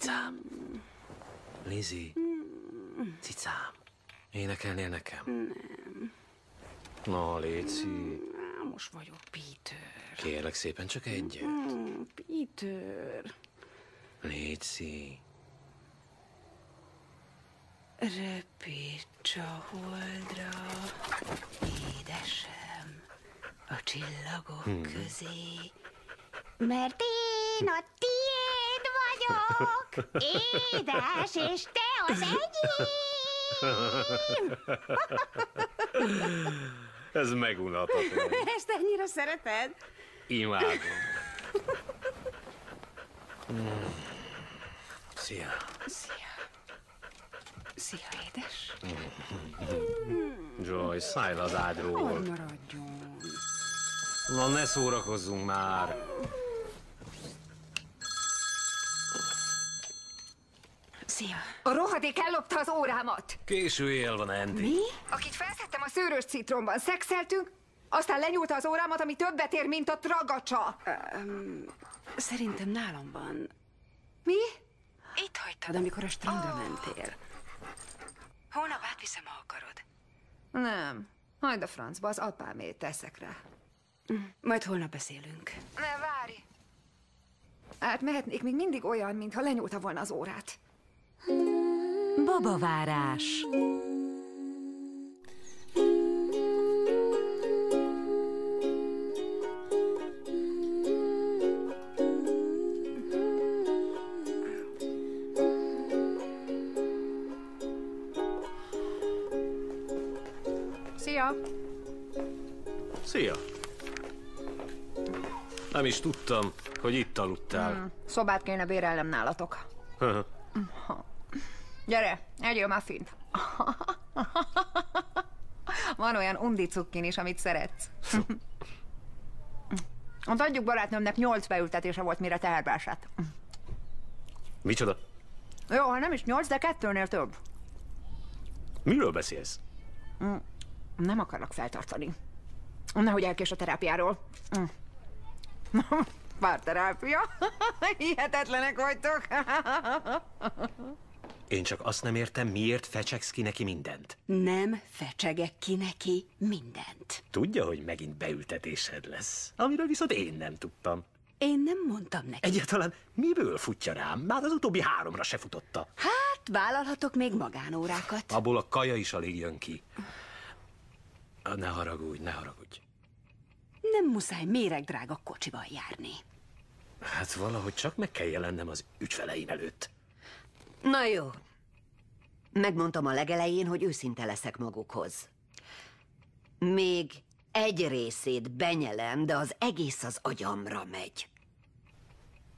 Cicám. Lizzie. Cicám. Énekelnél nekem? Nem. No, Léci. Most vagyok, Peter. Kérlek szépen, csak egyet. Peter. Léci. Repíts a holdra, édesem, a csillagok közé, mert én a tiéd vagyok, édes, és te az enyém. Ez megunhatatlan. Ezt ennyire szereted? Imádom. Szia. Szia. Szia, édes. Joy, szállj le az ágyról. Hogy maradjon? Na, ne szórakozzunk már. Szia. A rohadék ellopta az órámat. Késő éjjel van, Andy. Mi? Akit felszettem a szőrös citromban, szexeltünk, aztán lenyúlta az órámat, ami többet ér, mint a tragacsa. Szerintem nálam van. Mi? Itt hagytad, amikor a strandra mentél. Holnap átviszem, ha akarod. Nem. Hagyd a francba, az apámét teszek rá. Majd holnap beszélünk. Ne, várj! Átmehetnék még mindig olyan, mintha lenyúlta volna az órát. Babavárás. Szia! Szia. Nem is tudtam, hogy itt aludtál. Szobát kéne bérelnem nálatok. Gyere, egyél muffint. Van olyan undi cukkin is, amit szeretsz. Ott adjuk barátnőmnek 8 beültetése volt, mire teherbe esett. Micsoda? Jó, ha nem is 8, de 2-nél több. Miről beszélsz? Nem akarlak feltartani. Nehogy elkés a terápiáról. Párterápia. Hihetetlenek vagytok. Én csak azt nem értem, miért fecsegsz ki neki mindent. Nem fecsegek ki neki mindent. Tudja, hogy megint beültetésed lesz, amiről viszont én nem tudtam. Én nem mondtam neki. Egyáltalán miből futja rám? Már az utóbbi 3-ra se futotta. Hát, vállalhatok még magánórákat. Abból a kaja is alig jön ki. Ne haragudj, ne haragudj. Nem muszáj méregdrága kocsival járni. Hát valahogy csak meg kell jelennem az ügyfeleim előtt. Na jó. Megmondtam a legelején, hogy őszinte leszek magukhoz. Még egy részét benyelem, de az egész az agyamra megy.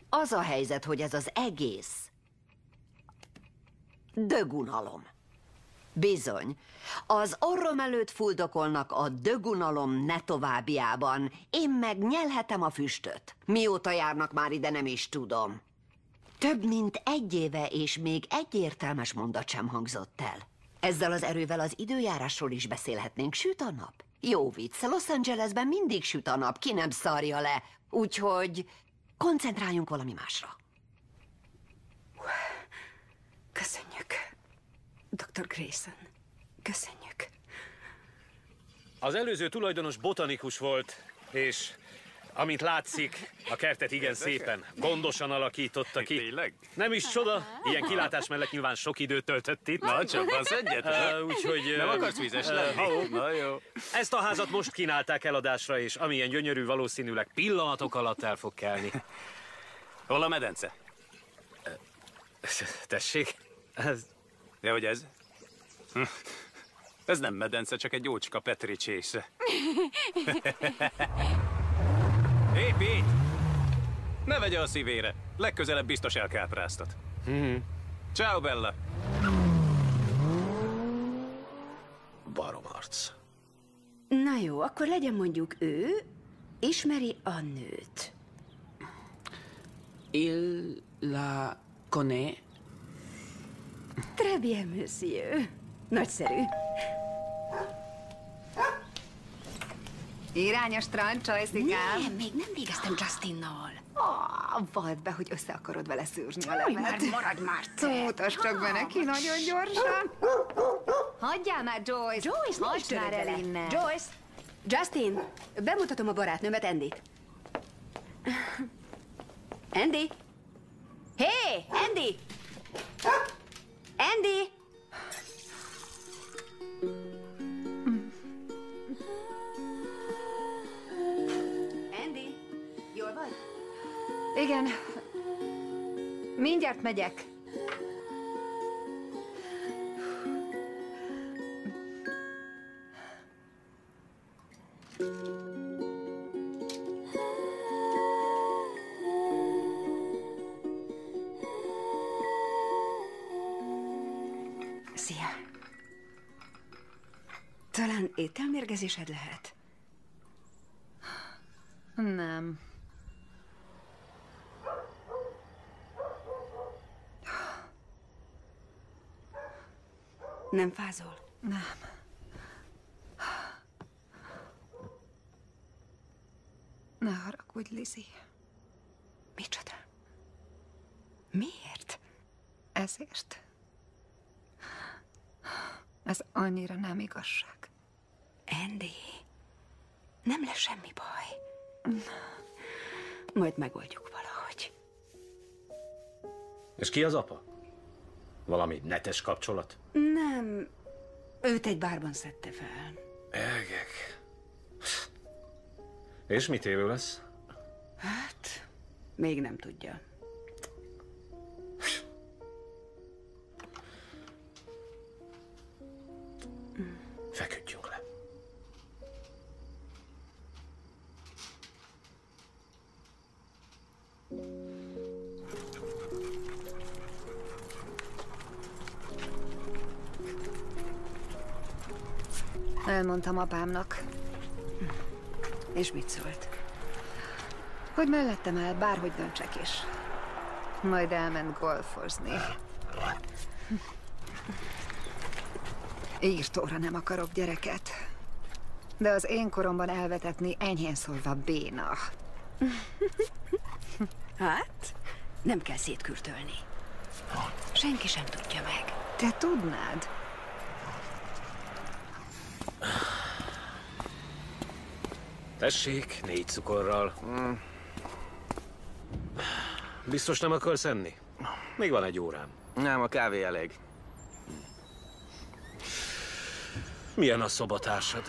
Az a helyzet, hogy ez az egész dögunalom. Bizony, az orrom előtt fuldokolnak a dögunalom ne továbbiában, én meg nyelhetem a füstöt. Mióta járnak már ide, nem is tudom. Több mint 1 éve, és még egy értelmes mondat sem hangzott el. Ezzel az erővel az időjárásról is beszélhetnénk. Süt a nap? Jó vicc, Los Angelesben mindig süt a nap, ki nem szarja le. Úgyhogy koncentráljunk valami másra. Köszönjük, Dr. Grayson. Köszönjük. Az előző tulajdonos botanikus volt, és amint látszik, a kertet igen szépen, gondosan alakította ki. Tényleg? Nem is csoda, ilyen kilátás mellett nyilván sok időt töltött itt. Na, csapbansz egyet? Úgyhogy... Nem akarsz vízes lenni? Na jó. Ezt a házat most kínálták eladásra, és amilyen gyönyörű, valószínűleg pillanatok alatt el fog kelni. Hol a medence? Tessék? Ja, hogy ez? Ez nem medence, csak egy jócska Petri csésze. Hé, Pete! Ne vegye a szívére. Legközelebb biztos elkápráztat. Ciao, Bella! Baromarc. Na jó, akkor legyen mondjuk ő ismeri a nőt. Il la connaît. Très bien, monsieur. Nagyszerű. Irányos trancs, csajszikám. Nem, még nem végeztem Justinnal. Vald be, hogy össze akarod vele szűrni a Hogy levet. már maradj már te! Mutasd csak be neki nagyon gyorsan. Hagyjál már, Joyce! Joyce, ne is Hagyd már törődj el vele. innen! Joyce! Justin! Bemutatom a barátnőmet, Andyt. Andy! Hé! Andy! Andy! Andy! Jól vagy? Igen. Mindjárt megyek. Szia! Talán ételmérgezésed lehet? Nem. Nem fázol? Ne haragudj, Lizzie. Micsoda? Miért? Ezért. Ez annyira nem igazság. Andy, nem lesz semmi baj. Majd megoldjuk valahogy. És ki az apa? Valami netes kapcsolat? Nem, őt egy bárban szedte fel. Egek. És mit évő lesz? Hát, még nem tudja. Feküdjünk le. Elmondtam apámnak, És mit szólt? hogy mellettem el, bárhogy döntsek is. Majd elment golfozni. Írtóra nem akarok gyereket. De az én koromban elvetetni enyhén szólva béna. Hát, nem kell szétkürtölni. Senki sem tudja meg. Te tudnád? Tessék, 4 cukorral. Biztos nem akarsz enni? Még van egy órám. Nem, a kávé elég. Milyen a szobatársad?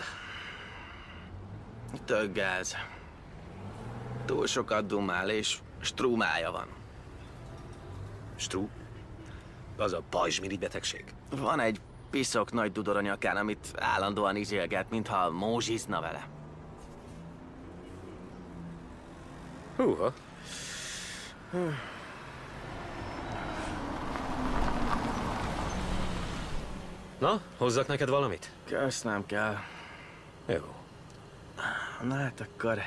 Tök gáz. Túl sokat dumál, és strúmája van. Strú? Az a pajzsmirigy betegség? Van egy piszok nagy dudor a nyakán, amit állandóan izélget, mintha mózsizna vele. Húha. Na, hozzak neked valamit? Kösz, nem kell. Jó. Na hát akkor...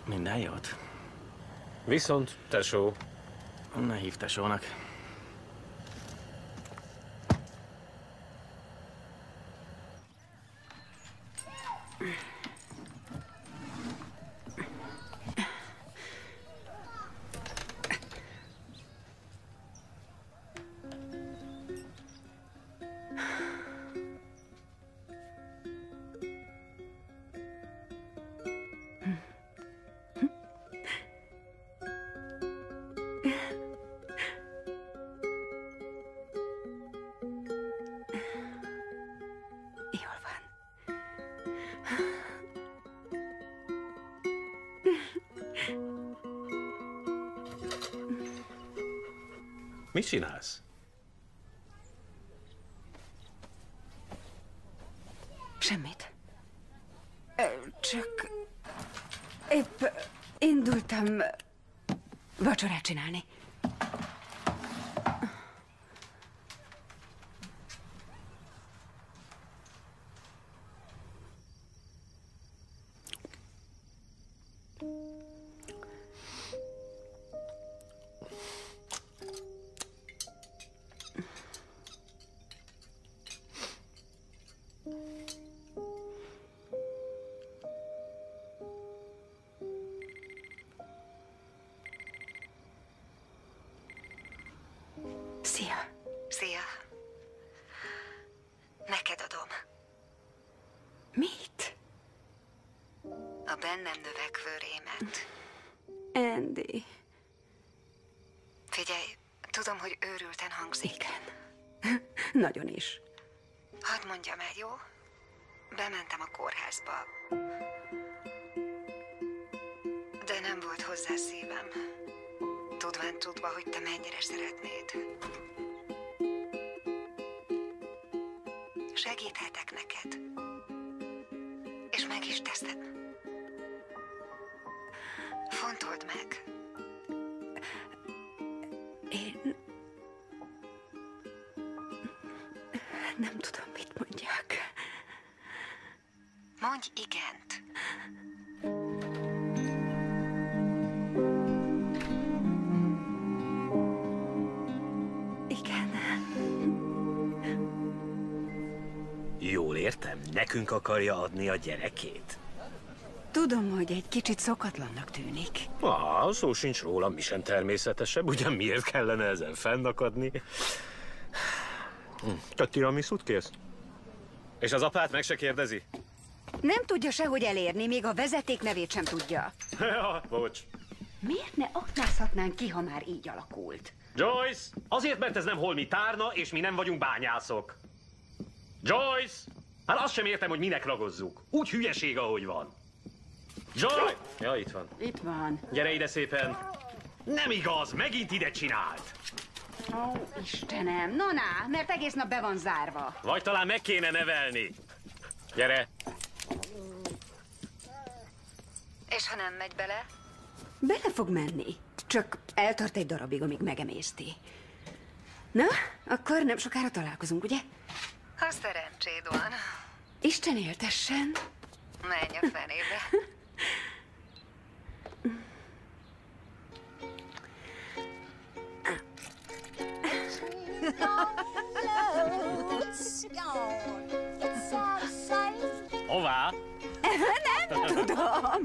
Minden jót. Viszont, tesó. Ne hív tesónak. Jól van. Mit csinálsz? Semmit. Csak épp indultam vacsorát csinálni. Mit? A bennem növekvő rémet. Andy. Figyelj, tudom, hogy őrülten hangzik. Igen. Nagyon is. Hadd mondjam el, jó? Bementem a kórházba. De nem volt hozzá szívem. Tudva, hogy te mennyire szeretnéd. Segíthetek neked. És meg is teszem. Fontold meg. Én... Nem tudom, mit mondjak. Mondj igent. Igen. Jól értem, nekünk akarja adni a gyerekét? Tudom, hogy egy kicsit szokatlannak tűnik. Szó sincs róla, mi sem természetesebb, ugyan miért kellene ezen fennakadni? Te tiramiszut kész? És az apát meg se kérdezi? Nem tudja sehogy elérni, még a vezeték nevét sem tudja. Ja, bocs. Miért ne aknázhatnánk ki, ha már így alakult? Joyce! Azért, mert ez nem holmi tárna, és mi nem vagyunk bányászok. Joyce! Hát azt sem értem, hogy minek ragozzuk. Úgy hülyeség, ahogy van. Joyce! Ja, itt van. Itt van. Gyere ide szépen. Nem igaz, megint ide csinált. Ó, Istenem, na, mert egész nap be van zárva. Vagy talán meg kéne nevelni. Gyere. És ha nem megy bele? Bele fog menni. Csak eltart egy darabig, amíg megemészti. Na, akkor nem sokára találkozunk, ugye? Ha szerencséd van. Isten éltessen. Menj a fenébe. Hová? Nem tudom.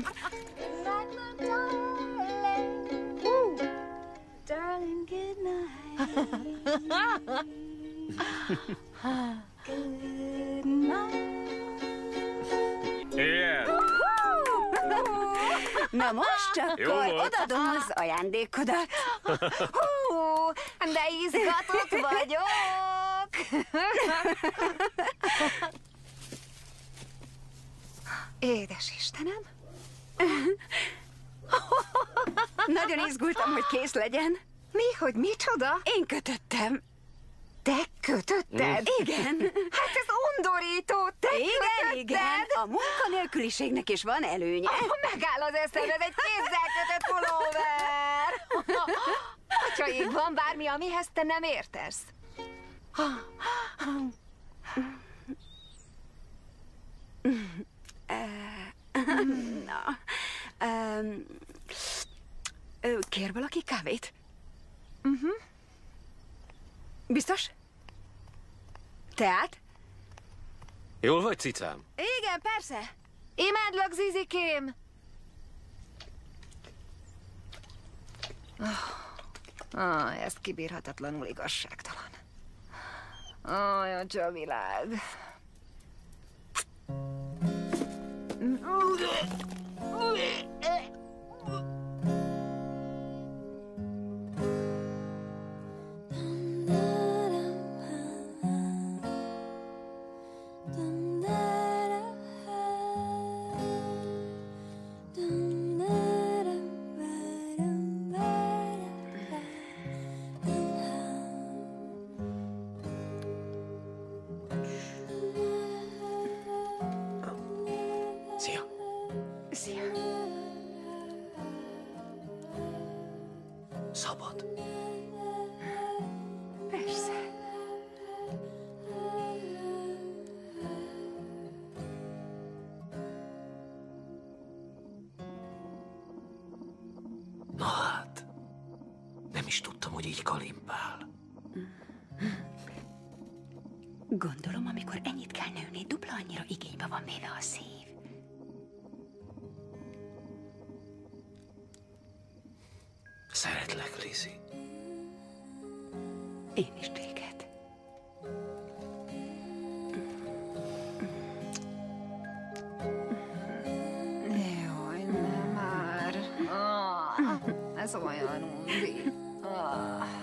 Darling, good night. Good night. Igen. Na most Jó akkor volt. odadom az ajándékodat. Hú, de izgatott vagyok. Édes Istenem. Nagyon izgultam, hogy kész legyen. Mi, hogy micsoda? Én kötöttem. Te kötötted? Igen. Hát ez undorító, te Igen, kötötted? igen. A munkanélküliségnek is van előnye. Megáll az eszembe, ez egy kézzel kötött pulóver. Hogyha így van bármi, amihez te nem értesz. Na, kér valaki kávét? Biztos? Teát? Jól vagy, cicám? Igen, persze. Imádlak, Zizikém. Ez kibírhatatlanul igazságtalan. Jaj, a világ. Szia. Szia. Szabad. Persze. Na hát, nem is tudtam, hogy így kalimpál. Gondolom, amikor ennyit kell nőni, dupla annyira igénybe van véve a szív. Szeretlek, Lizzie. Én is téged. az olyan undi. Ah.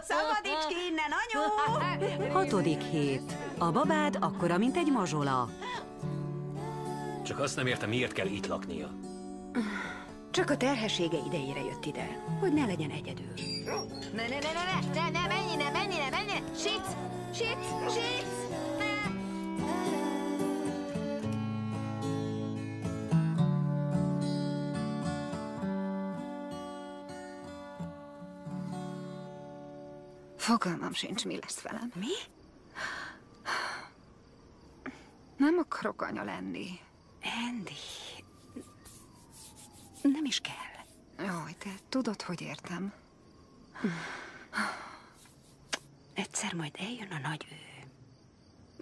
Szabadíts ki innen, anyu! 6. hét. A babád akkora, mint egy mazsola. Csak azt nem értem, miért kell itt laknia. Csak a terhessége idejére jött ide, hogy ne legyen egyedül. Ne, menj! Sic! Fogalmam sincs, mi lesz velem. Mi? Nem akarok anya lenni. Andy, nem is kell. Jaj, te tudod, hogy értem. Egyszer majd eljön a nagy ő.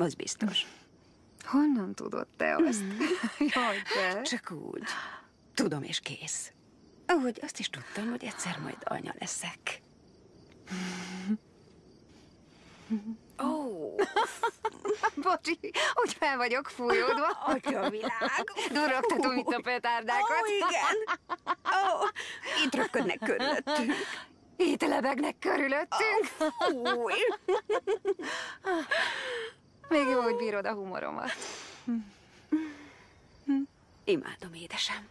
Az biztos. Honnan tudod te azt? Jaj, te. Csak úgy. Tudom, és kész. Ahogy azt is tudtam, hogy egyszer majd anya leszek. Ó, Bocsi, úgy fel vagyok fújódva. atyavilág! Durogtatom itt a petárdákat. Ó, igen! Ó, itt röpködnek körülöttünk. Itt lebegnek körülöttünk. Új! Még jó, hogy bírod a humoromat. Imádom, édesem.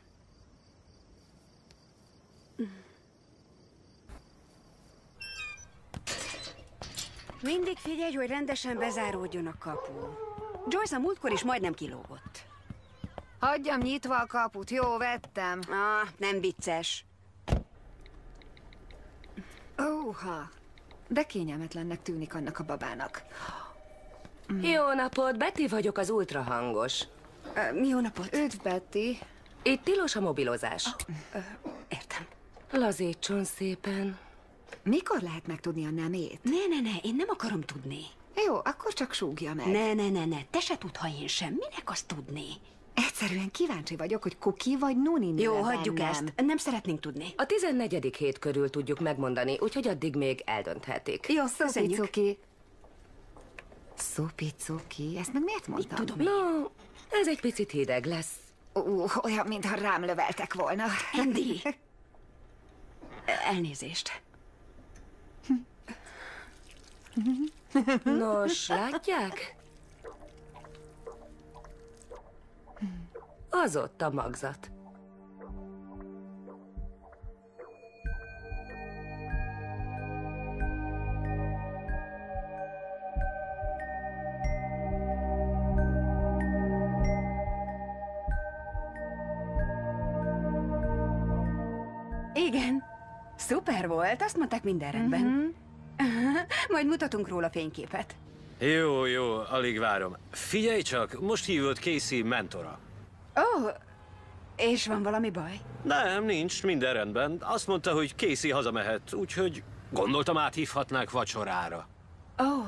Mindig figyelj, hogy rendesen bezáródjon a kapu. Joyce a múltkor is majdnem kilógott. Hagyjam nyitva a kaput, jó, vettem. Nem vicces. Óha, de kényelmetlennek tűnik annak a babának. Jó napot, Betty vagyok, az ultrahangos. Jó napot. Üdv, Betty. Itt tilos a mobilozás. Értem. Lazítson szépen. Mikor lehet megtudni a nemét? Ne, én nem akarom tudni. Jó, akkor csak súgja meg. Ne, te se tud, ha én sem. Minek azt tudni? Egyszerűen kíváncsi vagyok, hogy Cookie vagy Nuni nő Jó, hagyjuk bennem. ezt. Nem szeretnénk tudni. A 14. hét körül tudjuk megmondani, úgyhogy addig még eldönthetik. Jó, köszönjük. Szupicuki. Szupicuki, ezt meg miért mondtam? Tudom én. No, ez egy picit hideg lesz. Olyan, mintha rám löveltek volna. Andy! Elnézést. Nos, látják? Az ott a magzat. Igen. Szuper volt, azt mondták minden rendben. Majd mutatunk róla fényképet. Jó, alig várom. Figyelj csak, most hívott Casey mentora. Ó, és van valami baj? Nem, nincs, minden rendben. Azt mondta, hogy Casey hazamehet, úgyhogy gondoltam, áthívhatnák vacsorára. Ó,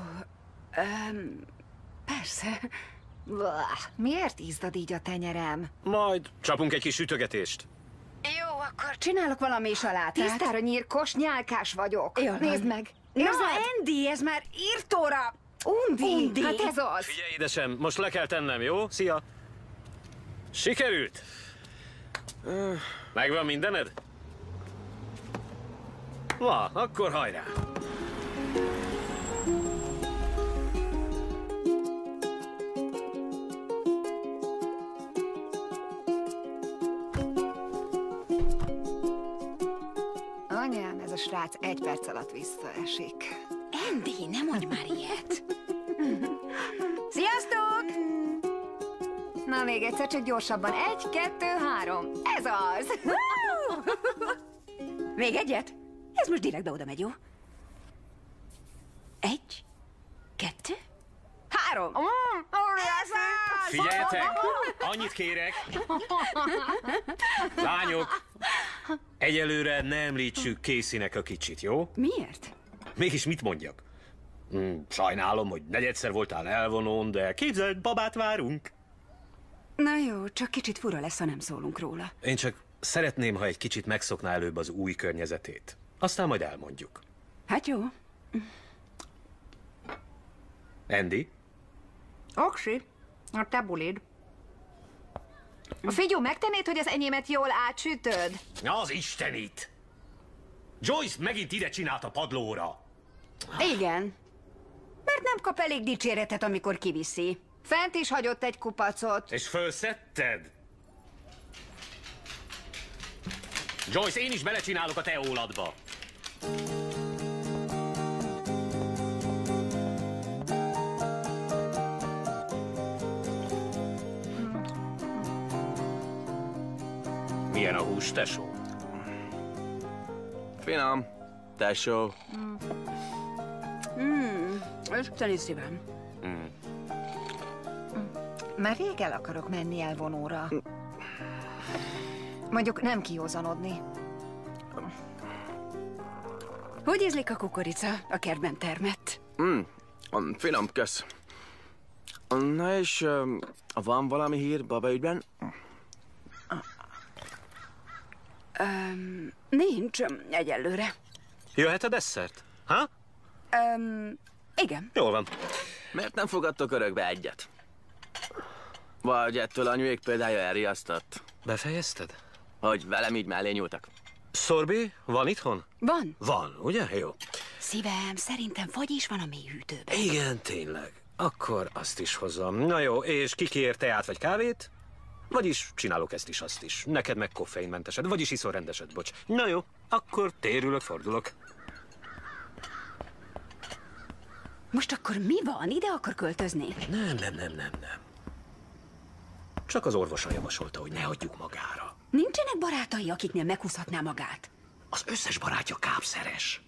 persze. Blah, miért izzad így a tenyerem? Majd csapunk egy kis sütögetést. Jó, akkor csinálok valami salátát. Tisztára nyírkos, nyálkás vagyok. Jól van. Nézd meg. Na, Érzed? Andy, ez már írtóra. Undi. Hát ez az. Figyelj, édesem, most le kell tennem, jó? Szia! Sikerült? Megvan mindened? Na, akkor hajrá! Anyám, ez a srác 1 perc alatt visszaesik. Andy, ne mondj már ilyet. Sziasztok! Na, még egyszer, csak gyorsabban. 1, 2, 3. Ez az! Még egyet? Ez most direktbe oda megy, jó? 1, 2, 3. Figyeljetek! Annyit kérek! Lányok! Egyelőre ne említsük Caseynek a kicsit, jó? Miért? Mégis mit mondjak? Sajnálom, hogy negyedszer voltál elvonón, de képzeld, babát várunk. Na jó, csak kicsit fura lesz, ha nem szólunk róla. Én csak szeretném, ha egy kicsit megszokná előbb az új környezetét. Aztán majd elmondjuk. Hát jó. Andy? Oksi, a te bulid. Figyú, megtennéd, hogy az enyémet jól átsütöd? Az istenit! Joyce megint ide csinált a padlóra. Igen. Mert nem kap elég dicséretet, amikor kiviszi. Fent is hagyott egy kupacot. És fölszedted? Joyce, én is belecsinálok a te óladba. Milyen a hús, tesó? Finom, tesó. Isteni szívem. Már rég el akarok menni elvonóra. Mondjuk nem kiózanodni. Hogy ízlik a kukorica, a kertben termett? Finom, kösz. Na és van valami hír baba ügyben? Nincs, egyelőre. Jöhet a desszert? Ha? Igen. Jól van. Miért nem fogadtok örökbe egyet? Vagy ettől anyuék példája elriasztott? Befejezted? Hogy velem így mellé nyúltak? Sorbi, van itthon? Van. Van, ugye? Jó. Szívem, szerintem fagy is van a mélyhűtőben. Igen, tényleg. Akkor azt is hozom. Na jó, és ki kér teát vagy kávét? Vagyis csinálok ezt is, azt is. Neked meg koffeinmentesed, vagyis iszol rendeset, bocs. Na jó, akkor térülök, fordulok. Most akkor mi van? Ide akar költözni? Nem. Csak az orvosa javasolta, hogy ne hagyjuk magára. Nincsenek barátai, akiknél meghúzhatná magát? Az összes barátja kábszeres.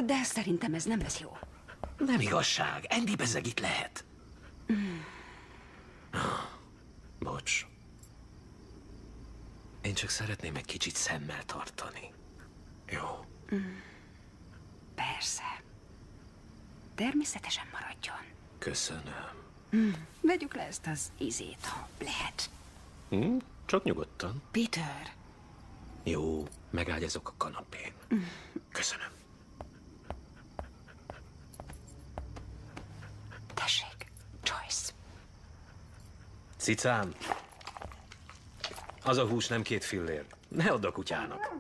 De szerintem ez nem lesz jó. Nem igazság, Andy bezeg itt lehet. Bocs. Én csak szeretném egy kicsit szemmel tartani. Jó. Persze. Természetesen maradjon. Köszönöm. Vegyük le ezt az izét, ha lehet. Csak nyugodtan. Peter. Jó, megágyazok a kanapén. Köszönöm. Tessék, Joyce. Cicám, az a hús nem 2 fillér. Ne add a kutyának.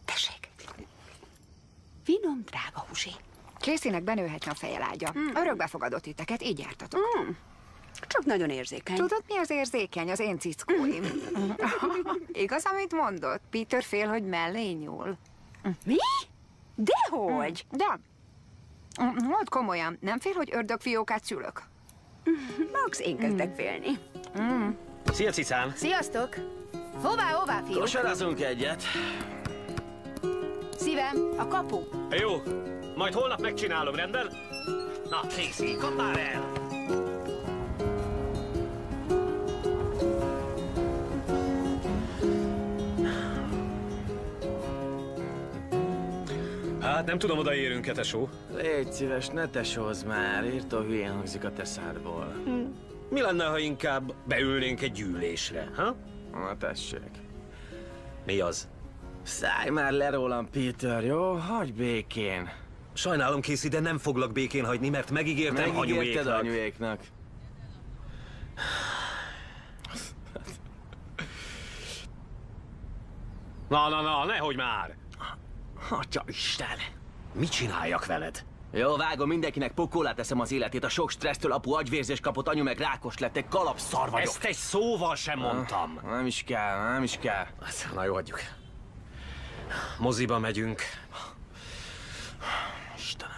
Tessék. Finom, drága húsi. Caseynek benőhetne a fejelágya. Örökbefogadott titeket, így jártatok. Csak nagyon érzékeny. Tudod, mi az érzékeny? Az én cickóim. Igaz, amit mondott? Peter fél, hogy mellé nyúl. Mi? Dehogy? De. Mondd komolyan, nem fél, hogy ördögfiókát szülök? Max, én kezdek félni. Szia, cicám! Sziasztok! Hová, fiúk? Kosarazunk egyet. Szívem, a kapu. Jó, majd holnap megcsinálom, rendben? Na, Casey, kapd már el! Hát nem tudom, odaérünk-e, tesó. Légy szíves, ne tesózz már, írtó hülyén hangzik a te szádból. Mi lenne, ha inkább beülnénk egy gyűlésre, ha? Na tessék. Mi az? Szállj már le rólam, Peter, jó? Hagyj békén. Sajnálom, Casey, de nem foglak békén hagyni, mert megígértem Megígérted anyuéknak. anyuéknak. Na, nehogy már! Atya Isten! Mit csináljak veled? Jó, vágom, mindenkinek pokolát teszem az életét. A sok stressztől apu agyvérzés kapott, anyu meg rákos lett, egy kalapszar vagyok. Ezt egy szóval sem mondtam. Nem is kell. Na jó, hagyjuk. Moziba megyünk. Istenem.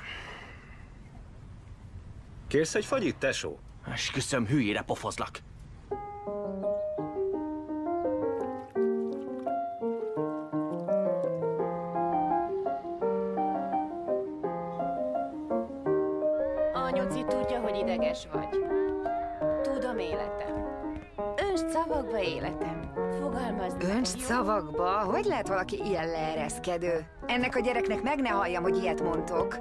Kérsz egy fagyit, tesó? Esküszöm, hülyére pofozlak. Tudja, hogy ideges vagy. Tudom, életem. Öntsd szavakba, életem. Fogalmazd meg, Öntsd jó? szavakba? Hogy lehet valaki ilyen leereszkedő? Ennek a gyereknek meg ne halljam, hogy ilyet mondtok.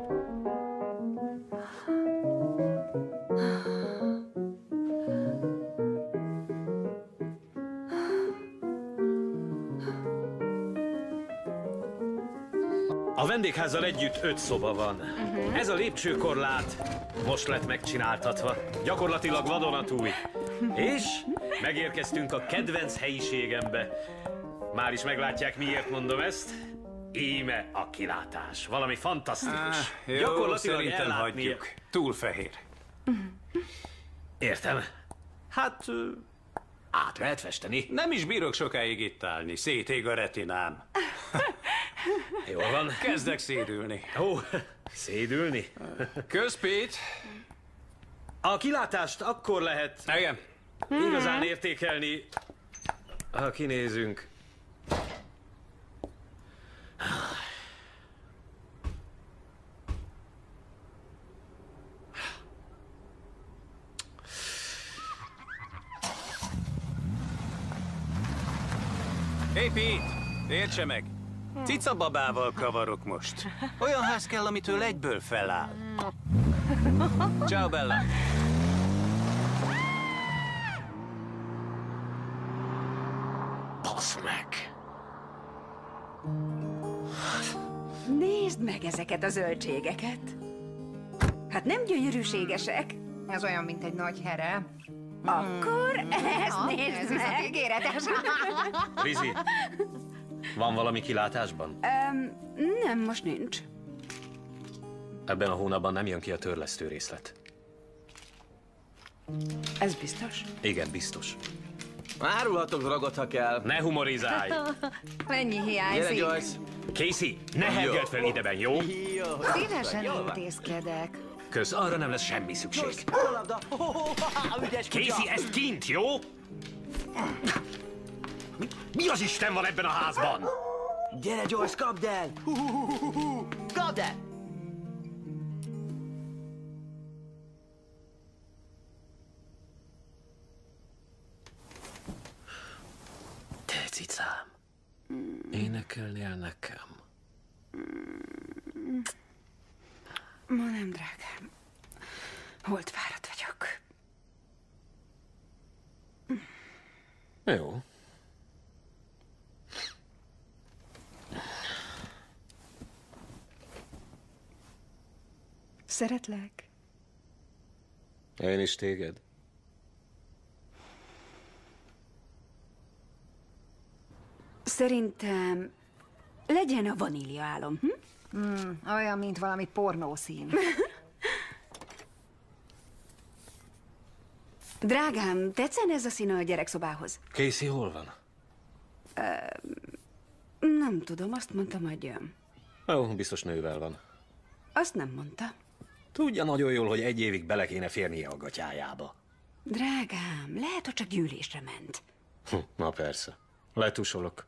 A vendégházzal együtt 5 szoba van. Ez a lépcsőkorlát most lett megcsináltatva. Gyakorlatilag vadonatúj. És megérkeztünk a kedvenc helyiségembe. Már is meglátják, miért mondom ezt. Íme a kilátás. Valami fantasztikus. Jó, szerintem hagyjuk. Túl fehér. Értem. Hát, át lehet festeni. Nem is bírok sokáig itt állni. Szétég a retinám. Jól van. Kezdek szédülni. Ó, szédülni? Közpét. A kilátást akkor lehet Igen. igazán értékelni, ha kinézünk. Hé, Pete! Értse meg! Cicababával kavarok most. Olyan ház kell, amitől egyből feláll. Ciao, Bella! Basz meg! Nézd meg ezeket a zöldségeket. Hát nem gyönyörűségesek? Ez olyan, mint egy nagy here. Akkor ezt nézd Ez viszont meg. ígéretes. Lizzie, van valami kilátásban? Nem, most nincs. Ebben a hónapban nem jön ki a törlesztő részlet. Ez biztos? Igen, biztos. Árulhatok drogot, ha kell. Ne humorizálj! Mennyi Gyere, hiányzik? Joyce. Casey, ne hergeld fel ideben, jó? Jó. Szívesen intézkedek. Kösz, arra nem lesz semmi szükség. A labda. Ügyes kutya. Casey, ezt kint, jó? Mi az Isten van ebben a házban? Gyere, Joyce, kapd el! Kapd el! Te cicám, énekelnél nekem? Ma nem, drágám. Holt fáradt vagyok. Jó. Szeretlek. Én is téged. Szerintem legyen a vanília álom. Olyan, mint valami pornószín. Drágám, tetszene ez a színe a gyerekszobához? Casey hol van? Nem tudom, azt mondta, majd jön. Jó, biztos nővel van. Azt nem mondta. Tudja nagyon jól, hogy 1 évig bele kéne férnie a gatyájába. Drágám, lehet, hogy csak gyűlésre ment. Na persze. Letusolok.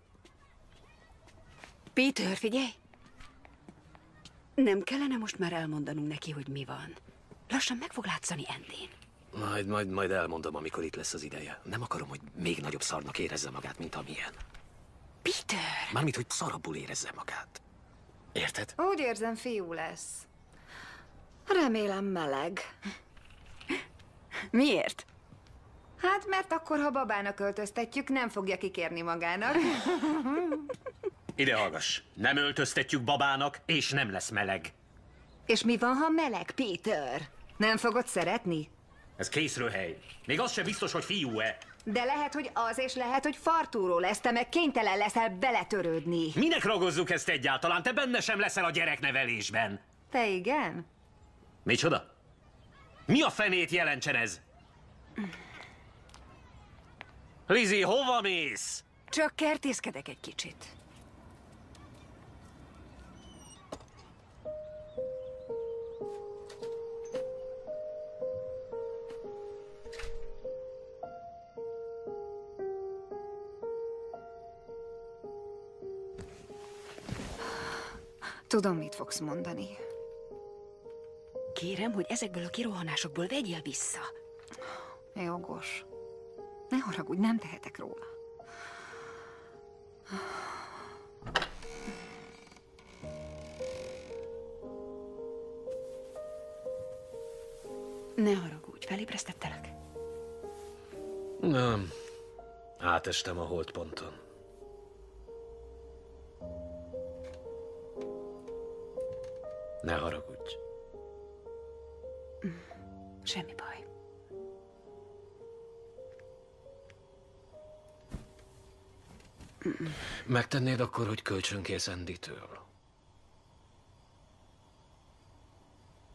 Peter, figyelj! Nem kellene most már elmondanunk neki, hogy mi van. Lassan meg fog látszani Endén. Majd elmondom, amikor itt lesz az ideje. Nem akarom, hogy még nagyobb szarnak érezze magát, mint amilyen. Peter! Mármint, hogy szarabbul érezze magát. Érted? Úgy érzem, fiú lesz. Remélem meleg. Miért? Hát, mert akkor, ha babának öltöztetjük, nem fogja kikérni magának. Ide hallgass. Nem öltöztetjük babának, és nem lesz meleg. És mi van, ha meleg, Peter? Nem fogod szeretni? Ez készrőhely. Még az sem biztos, hogy fiú-e. De lehet, hogy az, és lehet, hogy fartúró lesz, te meg kénytelen leszel beletörődni. Minek ragozzuk ezt egyáltalán? Te benne sem leszel a gyereknevelésben. Te igen? Micsoda? Mi a fenét jelentsen ez? Lizzie, hova mész? Csak kertészkedek egy kicsit. Tudom, mit fogsz mondani. kérem, hogy ezekből a kirohanásokból vegyél vissza. Jogos. Ne haragudj, nem tehetek róla. Ne haragudj, felébresztettelek? Nem. Átestem a holdponton. Ne haragudj. Semmi baj. Megtennéd akkor, hogy kölcsönkész Andy-től?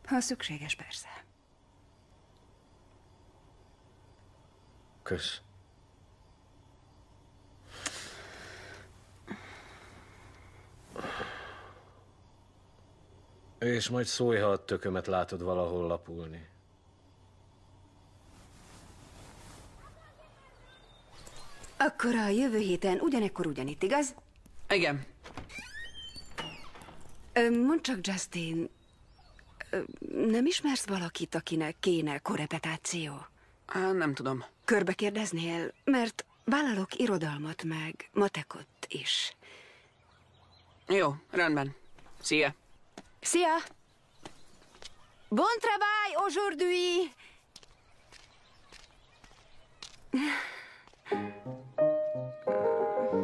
Ha szükséges, persze. Kösz. És majd szólj, ha a tökömet látod valahol lapulni. Akkor a jövő héten ugyanekkor ugyanitt, igaz? Igen. Mondd csak, Justin, nem ismersz valakit, akinek kéne korepetáció? Nem tudom. Körbe kérdeznél? Mert vállalok irodalmat meg matekot is. Jó, rendben. Szia. Szia! Bon travail aujourd'hui!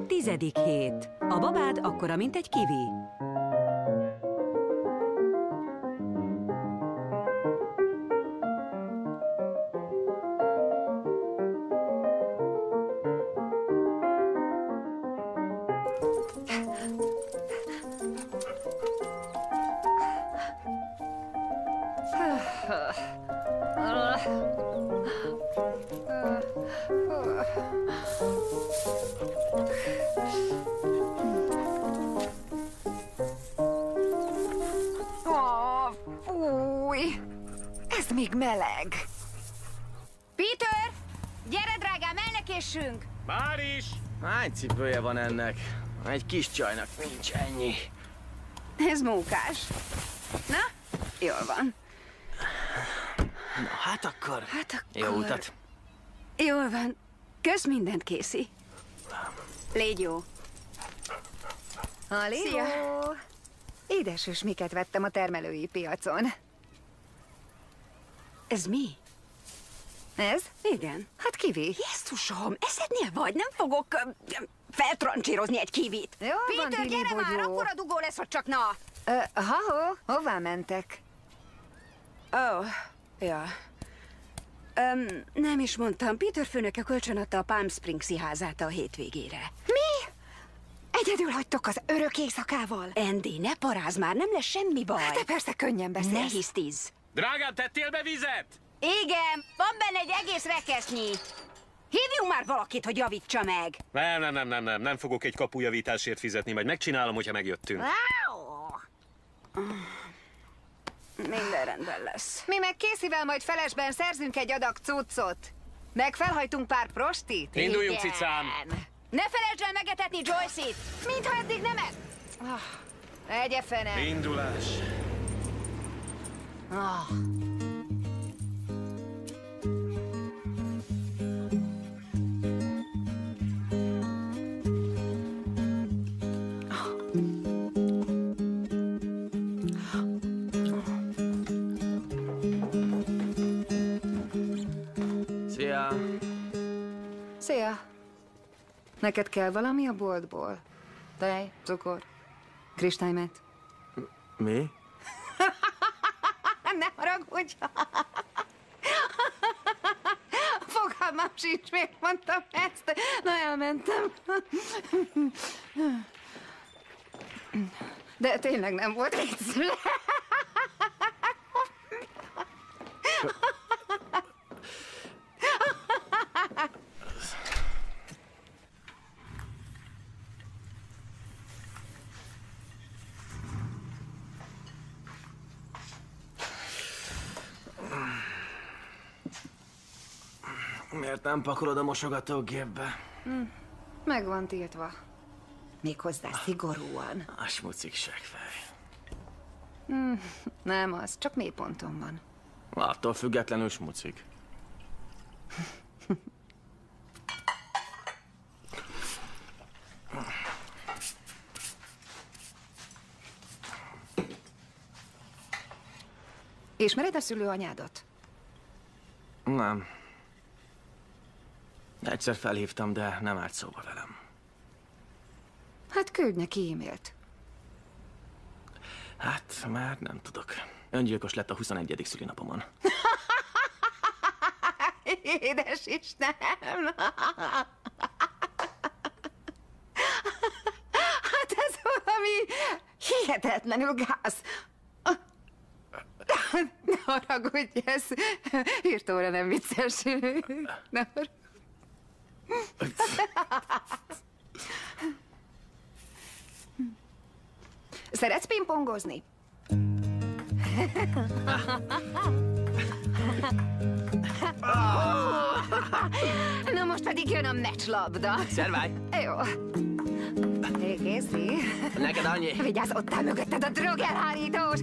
10. hét. A babád akkora, mint egy kivi. Fúj! Ez még meleg. Peter! Gyere, drágám, elnekéssünk! Már is! Hány cipője van ennek? Egy kis csajnak nincs ennyi. Ez mókás. Na, jól van. Na, hát akkor. akkor... Jó utat. Jól van. Kösz mindent, Casey. Légy jó. Haló! Szia. Édesős miket vettem a termelői piacon. Ez mi? Ez? Igen. Hát kivi. Jézusom, eszednél vagy? Nem fogok feltrancsírozni egy kivit. Jó van, Peter, Dili gyere már, bogyó. akkora dugó lesz, hogy csak na. Hová mentek? Ja. Nem is mondtam, Peter főnöke kölcsönadta a Palm Springs-i házát a hétvégére. Mi? Egyedül hagytok az örök éjszakával? Andy, ne parázz már, nem lesz semmi baj. Te persze könnyen beszélsz. Ne hisztiz. Drágám, tettél be vizet? Igen, van benne egy egész rekesznyi. Hívjunk már valakit, hogy javítsa meg. Nem fogok egy kapujavításért fizetni, majd megcsinálom, hogyha megjöttünk. Minden rendben lesz. Mi meg Caseyvel majd felesben szerzünk egy adag cuccot. Meg felhajtunk pár prostit. Induljunk, Igen. cicám! Ne felejtsd el megetetni Joyce-it! Mintha eddig nem et. Egye fene. Indulás. Szia. Szia. Neked kell valami a boltból? Tej, cukor, kristálymet? Mi? Ne haragudj! Fogalmam sincs, miért mondtam ezt. Na, elmentem. De tényleg nem volt vicc. Miért nem pakolod a mosogatógépbe? Meg van tiltva. Méghozzá szigorúan. A smucik seggfej. Nem az, csak mélyponton van. Attól függetlenül smucik. Ismered a szülőanyádat? Nem. Egyszer felhívtam, de nem állt szóba velem. Hát küldj neki e-mailt. Hát, már nem tudok. Öngyilkos lett a 21. szülinapomon. Édes Istenem! Hát ez valami hihetetlenül gáz. Ne haragudj, ez írtóra nem vicces. Ne haragudj. Szeretsz pingpongozni? Na most pedig jön a meccslabda. Szerváj! Jó. Hé, Casey. Neked annyi? Vigyázz, ott áll mögötted a drogelhárítós.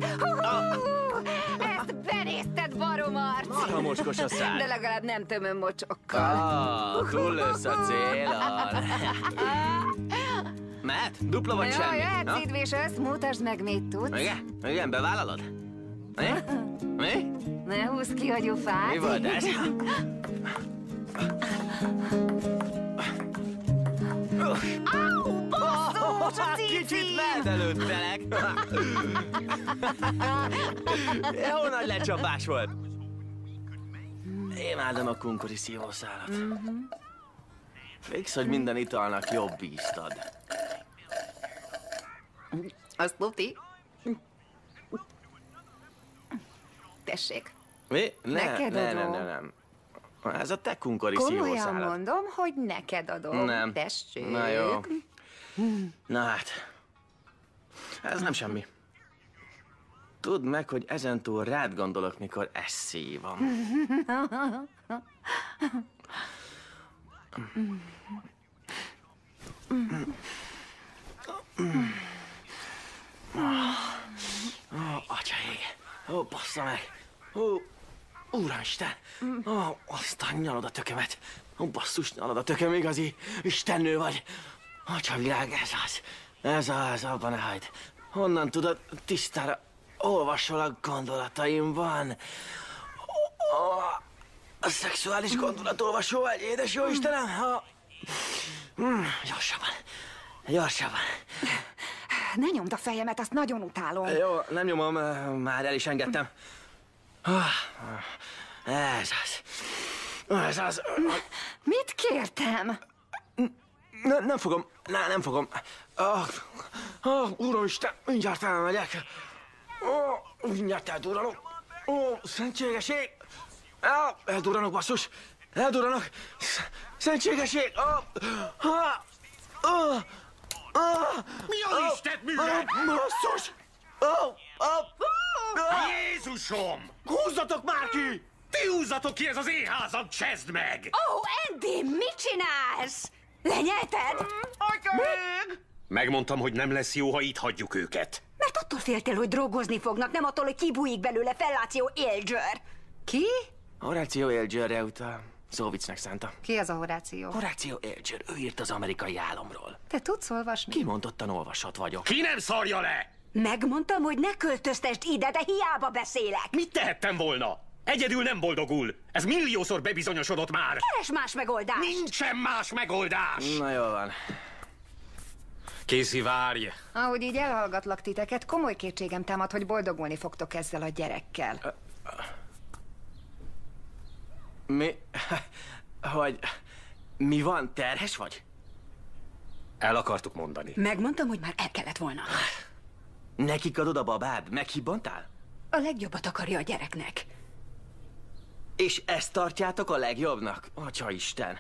Ezt benézted, baromarc. Marha mocskos a szád. De legalább nem tömöm mocsokkal. Túllősz a célon. Mehet? Dupla vagy Jó, semmi? jöhetsz, Szidvicious, mutasd meg, mit tudsz. Igen, bevállalod? Mi? Ne húzd ki a gyufát. Mi volt ez? Au, basszus, a Kicsit cicim! medelődtelek. Jó nagy lecsapás volt. Imádom a kunkori szívószálat. Fix, hogy minden italnak jobb ízt ad. Azt tuti. Tessék. Mi? Neked adom. Nem. Ez a te kunkori Komolyan szívószálat. mondom, hogy neked adom. Nem. Tessék. Na jó. Na hát. Ez nem semmi. Tudd meg, hogy ezentúl rád gondolok, mikor ezt szívom. Atya ég. Ó, bassza meg. Ó, Úristen. Ó, aztán nyalod a tökömet. Ó, basszus, nyalod a tököm, igazi istennő vagy. Atya világ, ez az, abban ne hagyd. Honnan tudod, tisztára olvasol a gondolataimban. A szexuális gondolatolvasó vagy, édes jó Istenem? Gyorsabban. Ne nyomd a fejemet, azt nagyon utálom. Jó, nem nyomom, már el is engedtem. Ez az. Mit kértem? Nem fogom. Úristen, mindjárt elmegyek. Mindjárt eldurranok. Szentségeség. Eldurranok, basszus. Eldurranok. Szentségeség. Mi az Isten műve? Basszus. Jézusom! Húzzatok már ki! Ti húzzatok ki, ez az éházam, cseszd meg! Ó, Andy, mit csinálsz? Lenyelted? Megmondtam, hogy nem lesz jó, ha itt hagyjuk őket. Mert attól féltél, hogy drogozni fognak, nem attól, hogy kibújik belőle Felláció Alger. Ki? Horáció Algerre utal. Szóviccnek szánta. Ki az a Horáció? Horáció Alger, ő írt az amerikai álomról. Te tudsz olvasni? Kimondottan olvasott vagyok. Ki nem szarja le? Megmondtam, hogy ne költöztesd ide, de hiába beszélek. Mit tehettem volna? Egyedül nem boldogul. Ez milliószor bebizonyosodott már. Keres más megoldást. Nincsen más megoldás. Na jól van. Casey, várj. Ahogy így elhallgatlak titeket, komoly kétségem támad, hogy boldogulni fogtok ezzel a gyerekkel. Mi van, terhes vagy? El akartuk mondani. Megmondtam, hogy már el kellett volna. Nekik adod a babád? Meghibbantál? A legjobbat akarja a gyereknek. És ezt tartjátok a legjobbnak? Atya Isten.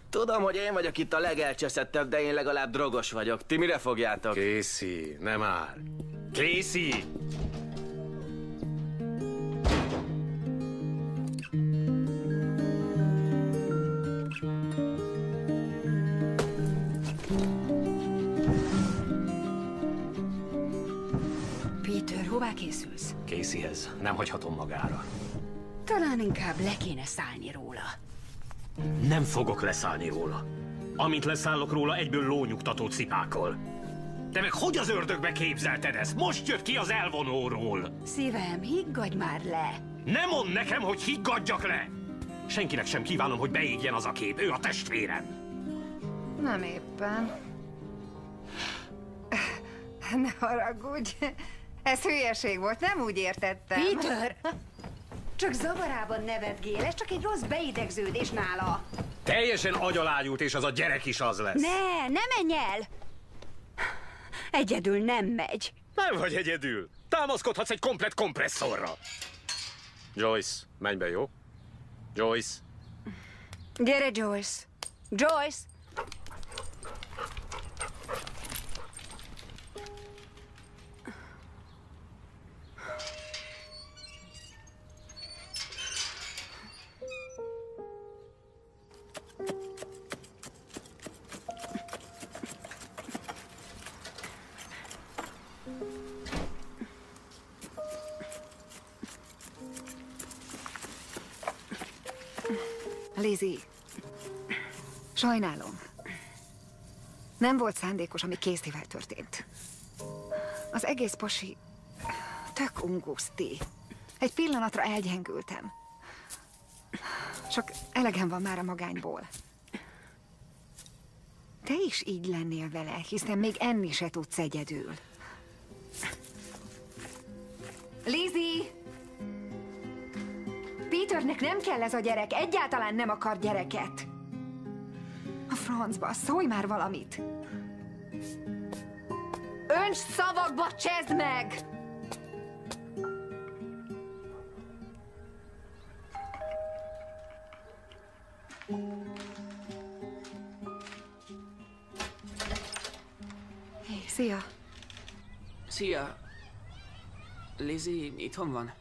Tudom, hogy én vagyok itt a legelcseszettebb, de én legalább drogos vagyok. Ti mire fogjátok? Casey, nem áll. Casey! Peter, hová Hová készülsz? Caseyhez. Nem hagyhatom magára. Talán inkább le kéne szállni róla. Nem fogok leszállni róla. Amint leszállok róla, egyből lónyugtató cipákol. Te meg hogy az ördögbe képzelted ezt? Most jött ki az elvonóról. Szívem, higgadj már le. Ne mondd nekem, hogy higgadjak le! Senkinek sem kívánom, hogy beégjen az a kép. Ő a testvérem. Nem éppen. Ne haragudj. Ez hülyeség volt, nem úgy értettem. Peter! Csak zavarában nevetgél, ez csak egy rossz beidegződés nála. Teljesen agyalágyult, és az a gyerek is az lesz. Ne menj el! Egyedül nem megy. Nem vagy egyedül. Támaszkodhatsz egy komplett kompresszorra. Joyce, menj be, jó? Joyce. Gyere, Joyce. Joyce! Lizzie, sajnálom. Nem volt szándékos, ami Caseyvel történt. Az egész pasi tök unguszti. Egy pillanatra elgyengültem. Csak elegem van már a magányból. Te is így lennél vele, hiszen még enni se tudsz egyedül. Lizzie! Peternek nem kell ez a gyerek, egyáltalán nem akar gyereket. A francba, szólj már valamit. Önts szavakba, csezd meg! Hey, szia! Szia. Lizzie itthon van?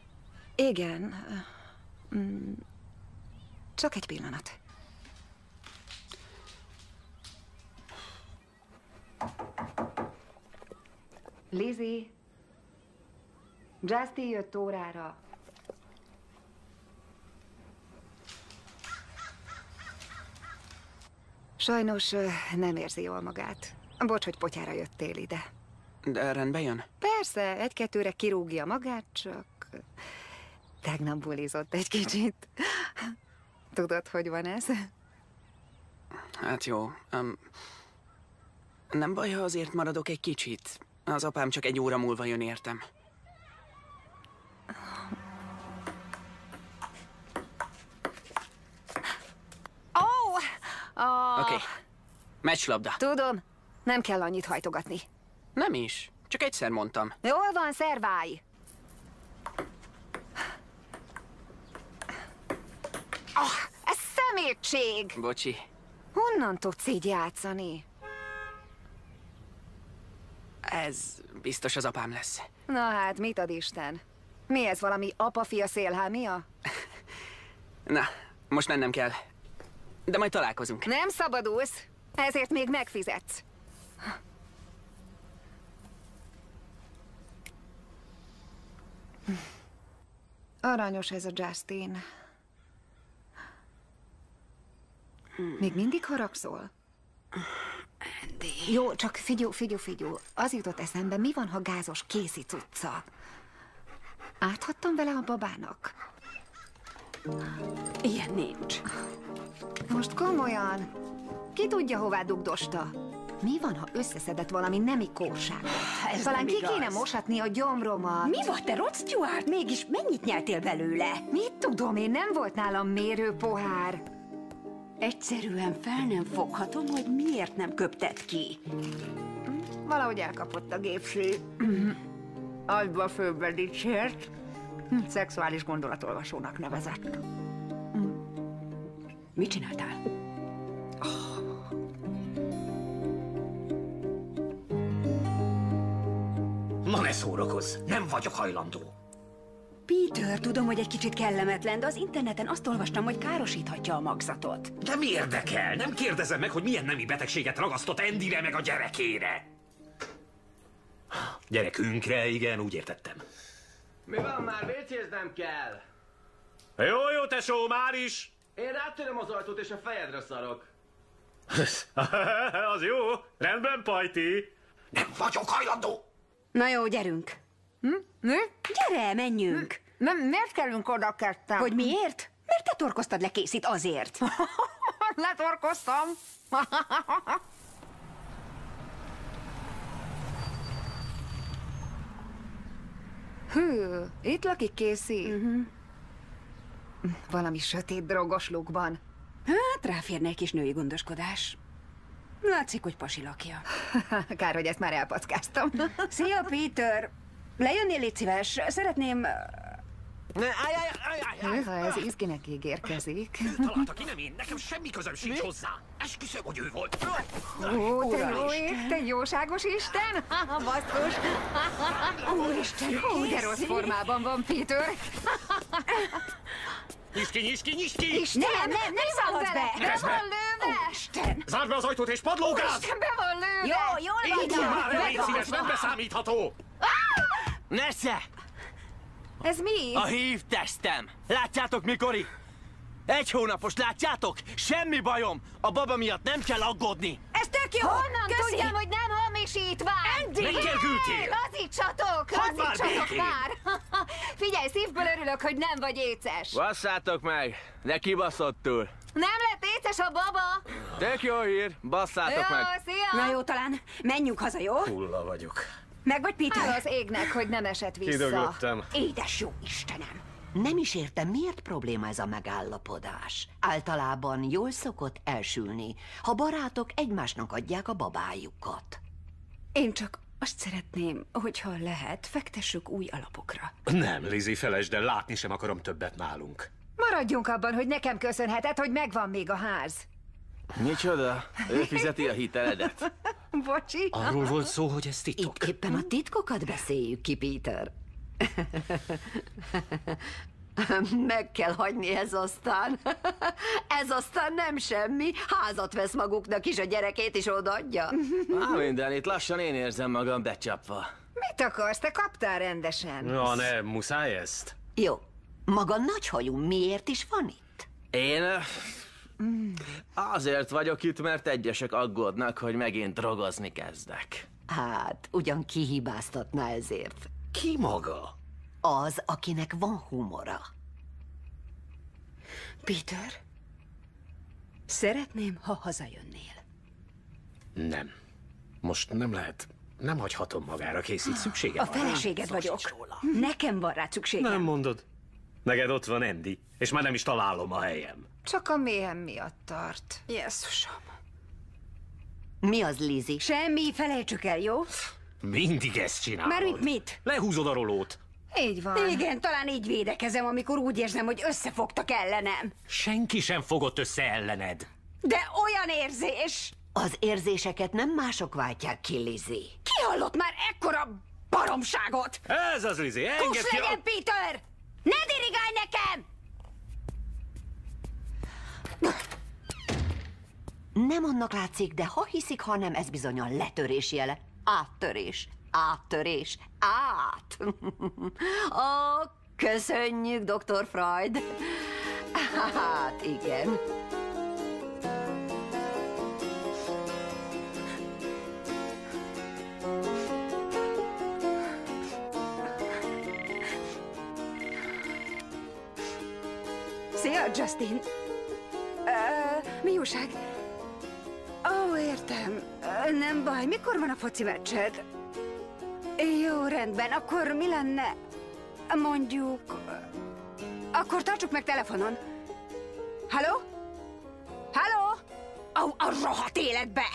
Igen. Csak egy pillanat. Lizzie, Justin jött órára. Sajnos nem érzi jól magát. Bocs, hogy potyára jöttél ide. De rendbe jön? Persze, egy-kettőre kirúgja magát, csak tegnap bulizott egy kicsit. Tudod, hogy van ez? Hát jó. Nem baj, ha azért maradok egy kicsit. Az apám csak egy óra múlva jön értem. Oké. Meccslabda. Tudom, nem kell annyit hajtogatni. Nem is. Csak egyszer mondtam. Jól van, szerválj! Ez szemétség! Bocsi. Honnan tudsz így játszani? Ez biztos az apám lesz. Na hát, mit ad Isten? Mi ez, valami apa-fia szélhámia? Na, most mennem kell. De majd találkozunk. Nem szabadulsz, ezért még megfizetsz. Aranyos ez a Justin. Még mindig haragszol? Andy. Jó, csak figyelj. Az jutott eszembe, mi van, ha gázos Casey cucca? Áthattam vele a babának? Ilyen nincs. Most komolyan? Ki tudja, hová dugdosta? Mi van, ha összeszedett valami nemi kórságot? Ez talán nem ki igaz. kéne mosatni a gyomromat. Mi van, te Rod Stewart? Mégis mennyit nyeltél belőle? Mit tudom én, nem volt nálam mérőpohár. Egyszerűen fel nem foghatom, hogy miért nem köpted ki. Valahogy elkapott a gépsű. Agyba főbe dicsért. Szexuális gondolatolvasónak nevezett. Mit csináltál? Na ne szórakozz, nem vagyok hajlandó. Peter, tudom, hogy egy kicsit kellemetlen, de az interneten azt olvastam, hogy károsíthatja a magzatot. De mi érdekel? Nem kérdezem meg, hogy milyen nemi betegséget ragasztott Andyre meg a gyerekére. Gyerekünkre, igen, úgy értettem. Mi van már? Vécéznem kell. Jó, tesó, már is! Én rátöröm az ajtót és a fejedre szarok. Az jó. Rendben, Pajti. Nem vagyok hajlandó. Na jó, gyerünk. Mi? Gyere, menjünk. Nem, miért kellünk oda ketten? Hogy miért? Mert te torkoztad le Készit azért. Letorkoztam. Hű, itt lakik Casey. Valami sötét drogos lukban. Hát ráférne egy kis női gondoskodás. Látszik, hogy pasi lakja. Kár, hogy ezt már elpackáztam. Szia, Peter! Lejönnél, légy szíves. Szeretném... Ha ez izginek ígérkezik. Találta ki, nem én. Nekem semmi közöm sincs hozzá. Esküszöm, hogy ő volt. Ó, te jó ég, te jóságos Isten! Basszus! Úristen, Ó, de rossz formában van Peter. Nyisd ki! Nem szaladsz be! Be van lőve! Isten! Zárd be az ajtót és padlógáz! Isten, be van lőve! Jól Így van! már, légy szíves, nem beszámítható! Nesze! Ez mi? A HIV tesztem. Látjátok, Mikori? 1 hónapos, látjátok? Semmi bajom. A baba miatt nem kell aggódni. Ez tök jó! Honnan Köszi! tudjam, hogy nem hamisítvány? Meggyengültél! Lazítsatok! Hagyd már Lazítsatok békén! már! Figyelj, szívből örülök, hogy nem vagy éces. Basszátok meg, de kibaszottul. Nem lett éces a baba? Tök jó hír, basszátok meg. Jó, szia! Na jó, talán menjünk haza, jó? Hulla vagyok. Meg vagy, Peter? Hála az égnek, hogy nem esett vissza. Kidögöttem. Édes jó Istenem! Nem is értem, miért probléma ez a megállapodás. Általában jól szokott elsülni, ha barátok egymásnak adják a babájukat. Én csak azt szeretném, hogyha lehet, fektessük új alapokra. Nem, Lizzie, felejtsd el, látni sem akarom többet nálunk. Maradjunk abban, hogy nekem köszönheted, hogy megvan még a ház. Micsoda? Ő fizeti a hiteledet. Bocsi. Arról volt szó, hogy ez titok. Itt éppen a titkokat beszéljük ki, Peter. Meg kell hagyni ez aztán. Ez aztán nem semmi. Házat vesz maguknak is, a gyerekét is odaadja. Minden, itt lassan én érzem magam becsapva. Mit akarsz? Te kaptál rendesen. Ja, nem, muszáj ezt. Jó. Maga nagyhajú miért is van itt? Én... Azért vagyok itt, mert egyesek aggódnak, hogy megint drogozni kezdek. Hát, ugyan ki hibáztatna ezért? Ki maga? Az, akinek van humora. Peter, szeretném, ha hazajönnél. Nem. Most nem lehet. Nem hagyhatom magára, Készít, szüksége A van. feleséged vagyok. Nekem van rá szükségem. Nem mondod. Neked ott van Andy, és már nem is találom a helyem. Csak a méhem miatt tart. Jesszusom. Mi az, Lizzie? Semmi, felejtsük el, jó? Mindig ezt csinálod. Mármint mit? Lehúzod a rolót. Így van. Igen, talán így védekezem, amikor úgy érzem, hogy összefogtak ellenem. Senki sem fogott össze ellened. De olyan érzés! Az érzéseket nem mások váltják ki, Lizzie. Ki hallott már ekkora baromságot? Ez az, Lizzie, engedd Kus ki a... legyen, Peter! Ne dirigálj nekem! Nem annak látszik, de ha hiszik, ha nem, ez bizony a letörés jele. Áttörés, áttörés, át. Ó, köszönjük, Dr. Freud. Hát, igen. Szia, Justin. Mi újság? Ó, értem. Nem baj, mikor van a foci meccsed? Jó, rendben. Akkor mi lenne? Mondjuk... Akkor tartsuk meg telefonon. Halló? Halló? Ó, a rohadt életbe!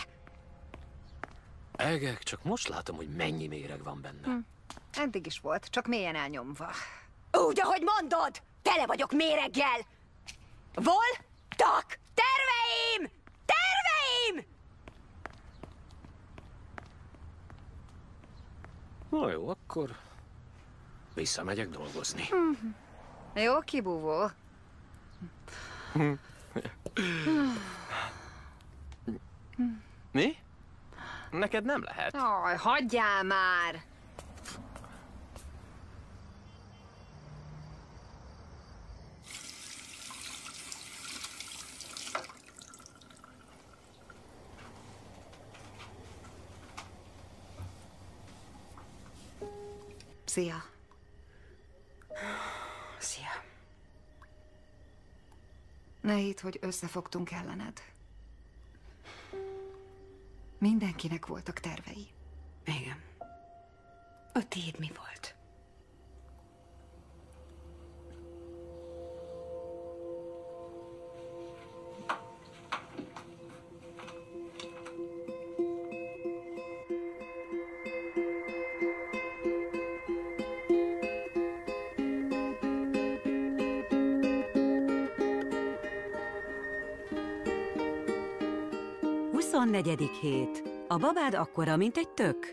Egek, csak most látom, hogy mennyi méreg van benne. Eddig is volt, csak mélyen elnyomva. Úgy, ahogy mondod! Tele vagyok méreggel! Voltak terveim! Terveim! Na jó, akkor visszamegyek dolgozni. Jó kibúvó. Mi? Neked nem lehet. Aj, hagyjál már! Szia. Szia. Ne hidd, hogy összefogtunk ellened. Mindenkinek voltak tervei. Igen. A tiéd mi volt? Huszonnegyedik hét. A babád akkora, mint egy tök.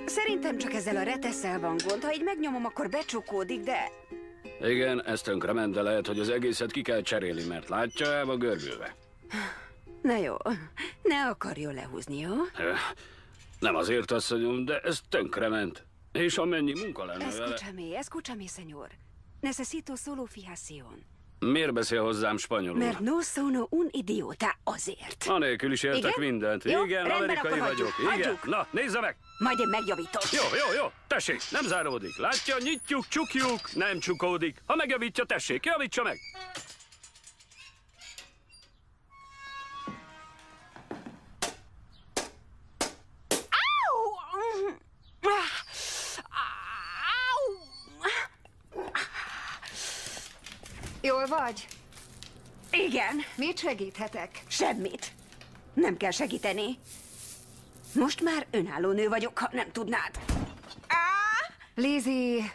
Szerintem csak ezzel a retesszel van gond. Ha így megnyomom, akkor becsukódik, de... Igen, ez tönkrement, de lehet, hogy az egészet ki kell cserélni, mert látja, el van görbülve. Na jó, ne akarjon lehúzni, jó? Nem azért, asszonyom, de ez tönkrement. És amennyi munka lenne vele... Escúchame, señor. Necesito solo fijación. Miért beszél hozzám spanyolul? Mert no sono un idiota, azért. Anélkül is értek Igen? mindent. Jó, igen, rendben, amerikai akkor vagyok. hagyjuk, Igen, hagyjuk. na, nézze meg! Majd én megjavítom. Jó, tessék, nem záródik. Látja, nyitjuk, csukjuk, nem csukódik. Ha megjavítja, tessék, javítsa meg! Jól vagy? Igen. Mit segíthetek? Semmit. Nem kell segíteni. Most már önálló nő vagyok, ha nem tudnád. Lizzie!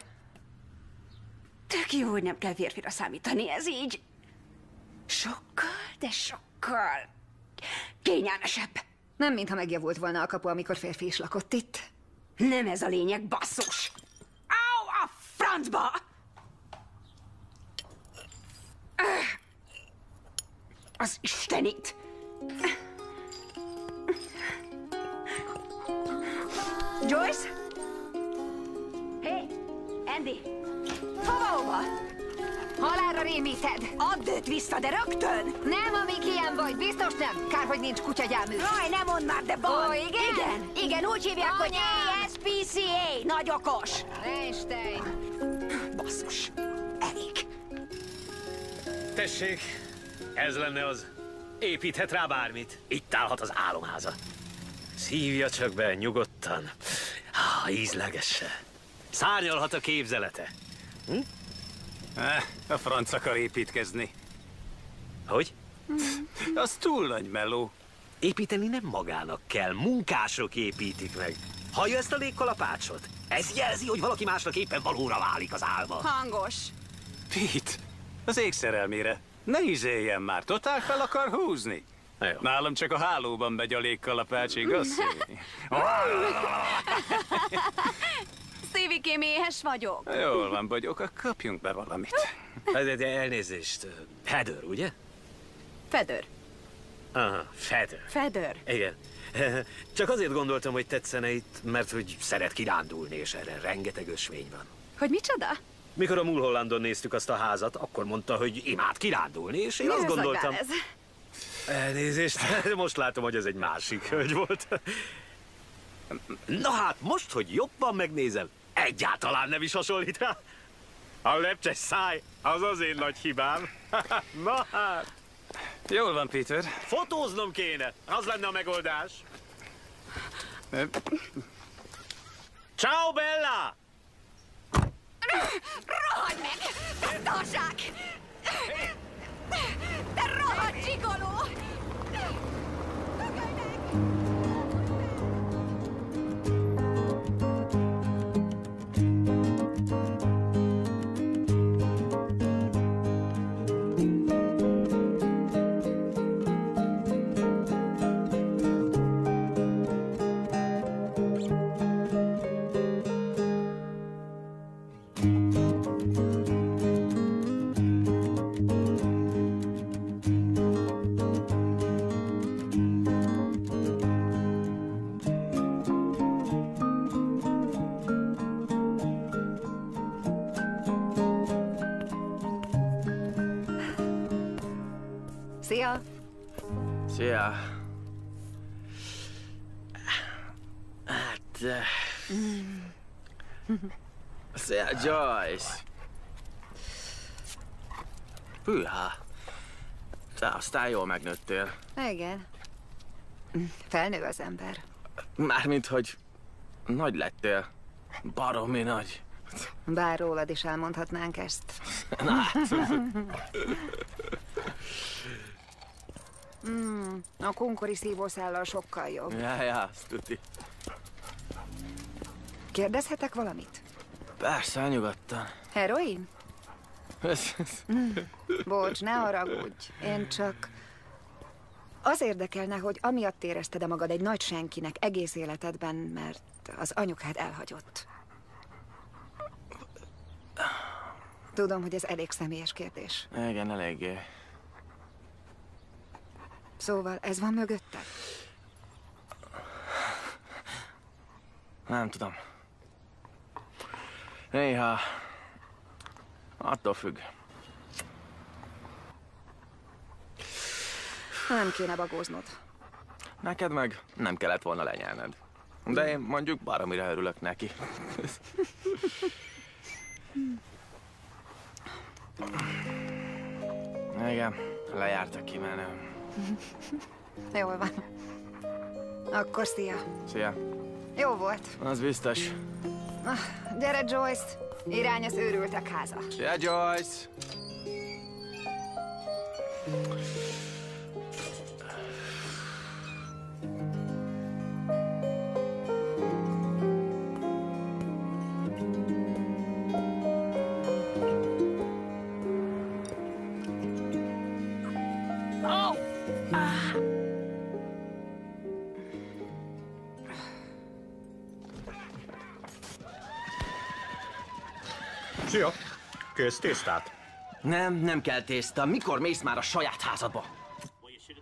Tök jó, hogy nem kell férfira számítani, ez így. Sokkal, de sokkal kényelmesebb. Nem mintha megjavult volna a kapu, amikor férfi is lakott itt. Nem ez a lényeg, basszus! Au, a francba! Az istenit! Joyce? Hé, Andy! Hova? Halálra rémíted! Add őt vissza, de rögtön! Nem, amíg ilyen vagy, biztos nem. Kár, hogy nincs kutyagyámű. Jaj, ne mondd már, de van! Ó, igen? Igen, úgy hívják, hogy ASPCA, nagy okos! Einstein! Basszus, elég. Tessék, ez lenne az. Építhet rá bármit. Itt állhat az álomháza. Szívja csak be nyugodtan. Ízlegesse. Szárnyalhat a képzelete. A franc akar építkezni. Hogy? Az túl nagy meló. Építeni nem magának kell, munkások építik meg. Hallja ezt a légkalapácsot? Ez jelzi, hogy valaki másnak éppen valóra válik az álma. Hangos. Pete, az ég szerelmére. Ne izéljen már, totál fel akar húzni. Jó. Nálam csak a hálóban megy a légkalapács, igaz? Szívikém, éhes vagyok. Jól van, vagyok, akkor kapjunk be valamit. Elnézést. Heather, ugye? Fedör. Aha, Feather. Fedör. Igen. Csak azért gondoltam, hogy tetszene itt, mert hogy szeret kirándulni, és erre rengeteg ösvény van. Hogy micsoda? Mikor a Mulhollandon néztük azt a házat, akkor mondta, hogy imád kirándulni, és én Mi azt az a gondoltam... gáz? Elnézést, most látom, hogy ez egy másik hölgy volt. Na hát, most, hogy jobban megnézem, egyáltalán nem is hasonlít rá. A lepcses száj, az az én nagy hibám. Na hát. Jól van, Peter. Fotóznom kéne, az lenne a megoldás. Ciao, Bella! Rohadj meg! Te tartsák! Te rohadt csigoló! Szia! Szia! te... Szia, Joyce! Hűha! Te aztán jól megnőttél. Igen. Felnő az ember. Mármint, hogy nagy lettél. Baromi nagy. Bár rólad is elmondhatnánk ezt. Na, hát. A kunkori szívószállal sokkal jobb. Ja, azt tuti. Kérdezhetek valamit? Persze, nyugodtan. Heroin? Bocs, ne haragudj. Én csak... Az érdekelne, hogy amiatt érezted-e magad egy nagy senkinek egész életedben, mert az anyukád elhagyott. Tudom, hogy ez elég személyes kérdés. Igen, eléggé. Szóval ez van mögötted? Nem tudom. Néha... attól függ. Nem kéne bagóznod. Neked meg nem kellett volna lenyelned. De én mondjuk baromira örülök neki. Igen, lejárt a kimenőm. Jól van. Akkor szia. Szia. Jó volt. Az biztos. Gyere, Joyce. Irány az őrültek háza. Szia, Joyce. Szia! Kész tésztát? Nem kell tészta. Mikor mész már a saját házadba?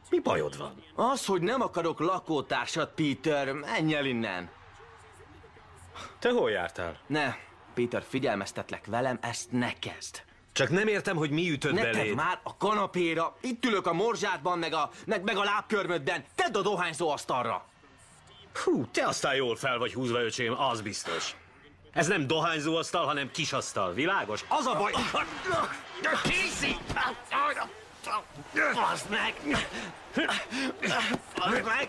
Mi bajod van? Az, hogy nem akarok lakótársat, Peter. Menj el innen. Te hol jártál? Ne, Peter, figyelmeztetlek velem, ezt ne kezd. Csak nem értem, hogy mi ütött Ne tedd beléd. már a kanapéra. Itt ülök a morzsádban, meg a lábkörmödben. Tedd a dohányzó asztalra. Hú, te aztán jól fel vagy húzva, öcsém, az biztos. Ez nem dohányzóasztal, hanem kisasztal, világos? Az a baj... Casey! Baszd meg! Baszd meg!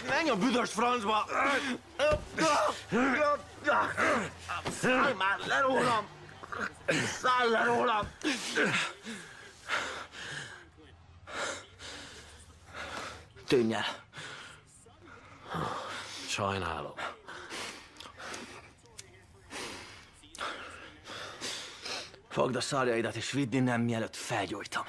Menj a büdös francba! Szállj már le rólam! Szállj le rólam! Tűnj el! Sajnálom. Fogd a szarjaidat és vidd innen, mielőtt felgyújtom.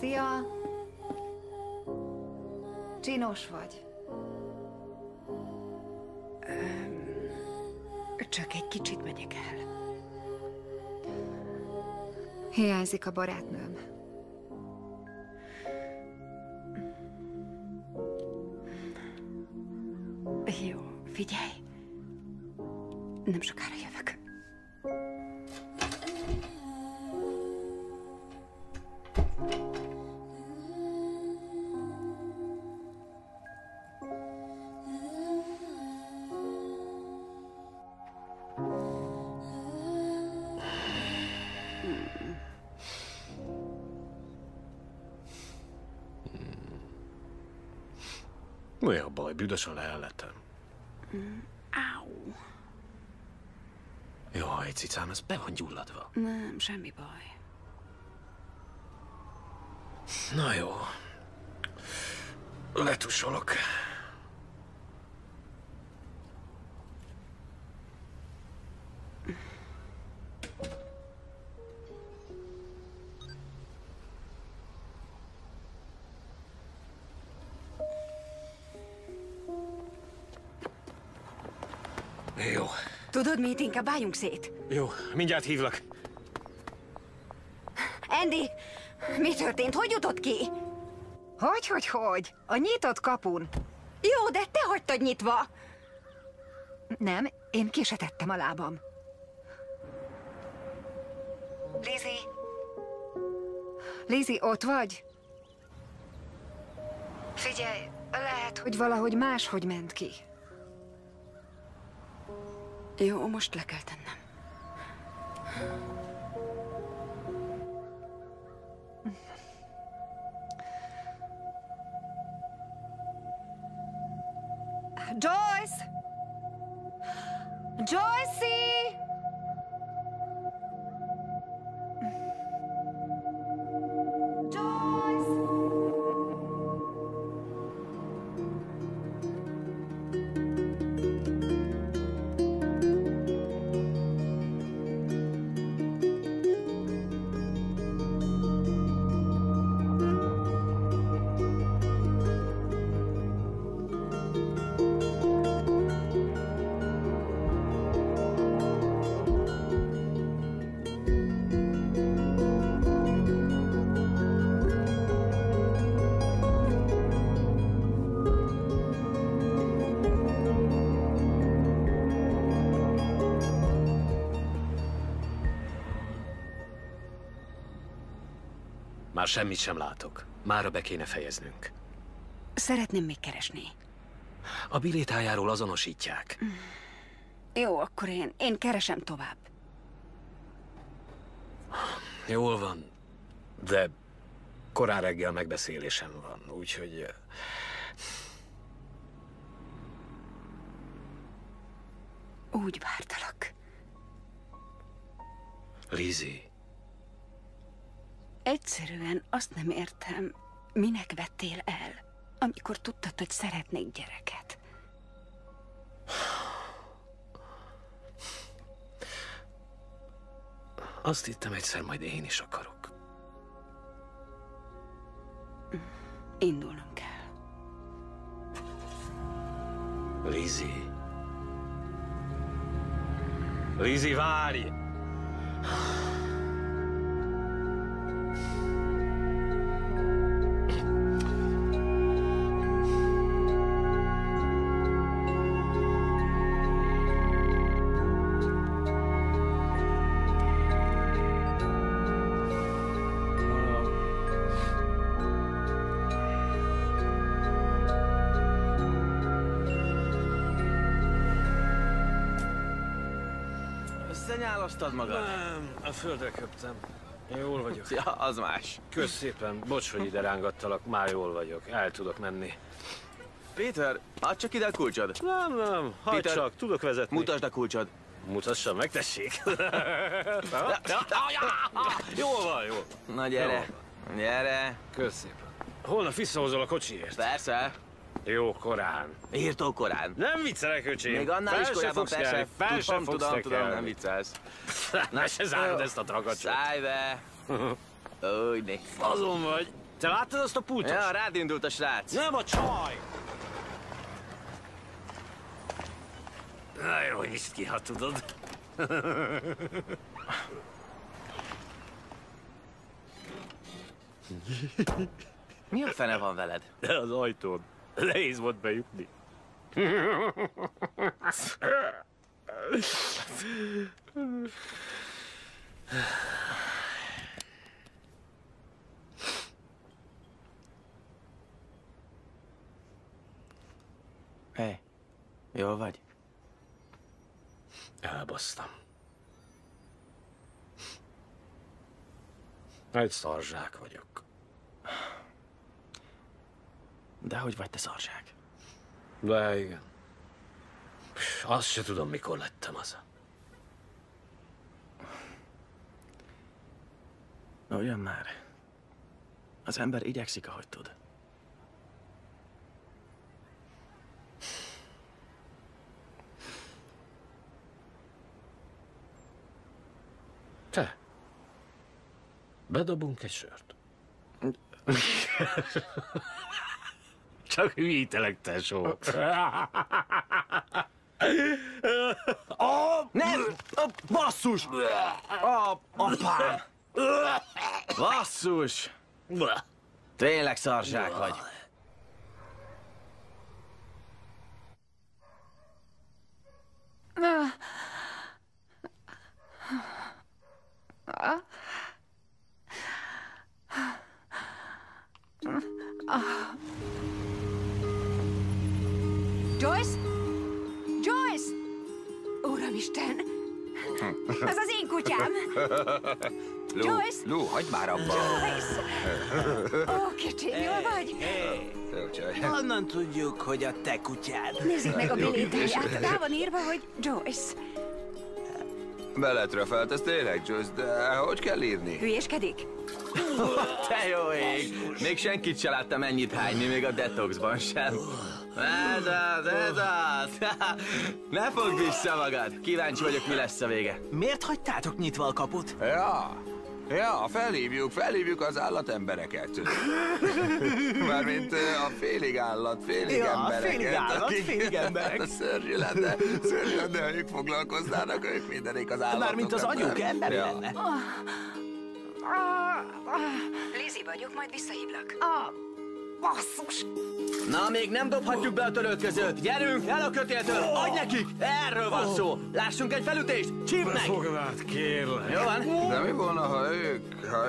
Szia! Csinos vagy. Csak egy kicsit megyek el. Hiányzik a barátnőm. Jó, figyelj. Nem sokára jövök. Mi a baj? Büdös a lelletem. Áú. Jaj, cicám, ez be van gyulladva. Nem, semmi baj. Na jó. Letusolok. Jó. Tudod mit? Inkább álljunk szét. Jó, mindjárt hívlak. Andy, mi történt? Hogy jutott ki? Hogy? A nyitott kapun. Jó, de te hagytad nyitva. Nem, én ki se tettem a lábam. Lizzie, ott vagy? Figyelj, lehet, hogy valahogy máshogy ment ki. Jó, most le kell tennem. Joyce! Joycey! Már semmit sem látok. Mára be kéne fejeznünk. Szeretném még keresni. A bilétájáról azonosítják. Jó, akkor én keresem tovább. Jól van, de korán reggel megbeszélésem van, úgyhogy... Úgy vártalak. Lizzie. Egyszerűen azt nem értem, minek vettél el, amikor tudtad, hogy szeretnék gyereket. Azt hittem, egyszer majd én is akarok. Indulnunk kell. Lizzie. Lizzie, várj! Összenyálasztad magad? Nem, a földre köptem. Jól vagyok. Ja, az más. Kösz szépen, bocs, hogy ide rángattalak, már jól vagyok, el tudok menni. Péter, add csak ide a kulcsod. Nem, hagyd Peter, csak, tudok vezetni. Mutasd a kulcsod. Mutassam meg, tessék. Jól van, jól. Na gyere, gyere. Kösz szépen. Holnap visszahozol a kocsiért. Persze. Jó korán. Írtó korán. Nem viccelek, öcsém. Még annál is korábban, persze. Tudom, nem viccelsz. Na, se zárod ezt a tragacsos. Szállj be. Úgy né. Azon vagy. Te láttad azt a pultos? Ja, rád indult a srác. Nem a csaj! Na jó, nyisd ki, ha tudod. Mi a fene van veled? De az ajtón. Nehéz volt bejutni. Hé, jól vagy? Elbasztam. Egy szarzsák vagyok. De hogy vagy te szarzsák? De igen. Azt se tudom, mikor lettem az. Olyan már. Az ember igyekszik, ahogy tud. Te. Bedobunk egy sört. Csak hülyítelek, tesó. Nem! Basszus! Apám! Basszus! Tényleg szarzsák vagy. Joyce? Joyce! Uramisten! Az az én kutyám! Joyce! Lou, hagyd már abba! Joyce! Ó, kicsim, jól vagy? Honnan tudjuk, hogy a te kutyád? Nézzük meg a bilétáját. Rá van írva, hogy Joyce. Beletröfelt, ez tényleg Joyce, de hogy kell írni? Hülyéskedik? Te jó ég! Még senkit se láttam ennyit hányni, még a detoxban sem. Ez az! Ne fogd vissza magad! Kíváncsi vagyok, mi lesz a vége. Miért hagytátok nyitva a kaput? Ja, felhívjuk az állatembereket. Mármint a félig állat, félig embereket. Félig állat, félig emberek. Szörnyű lenne, ha ők foglalkoznának, ők mindenik az állatok. Mármint az agyuk emberi lenne. Lizzie vagyok, majd visszahívlak. Basszus! Na, még nem dobhatjuk be a törölközőt. Gyerünk, el a kötéltől, adj nekik! Erről van szó. Lássunk egy felütést, csípd meg! Fogad, kérlek. Jó van? De mi volna, ha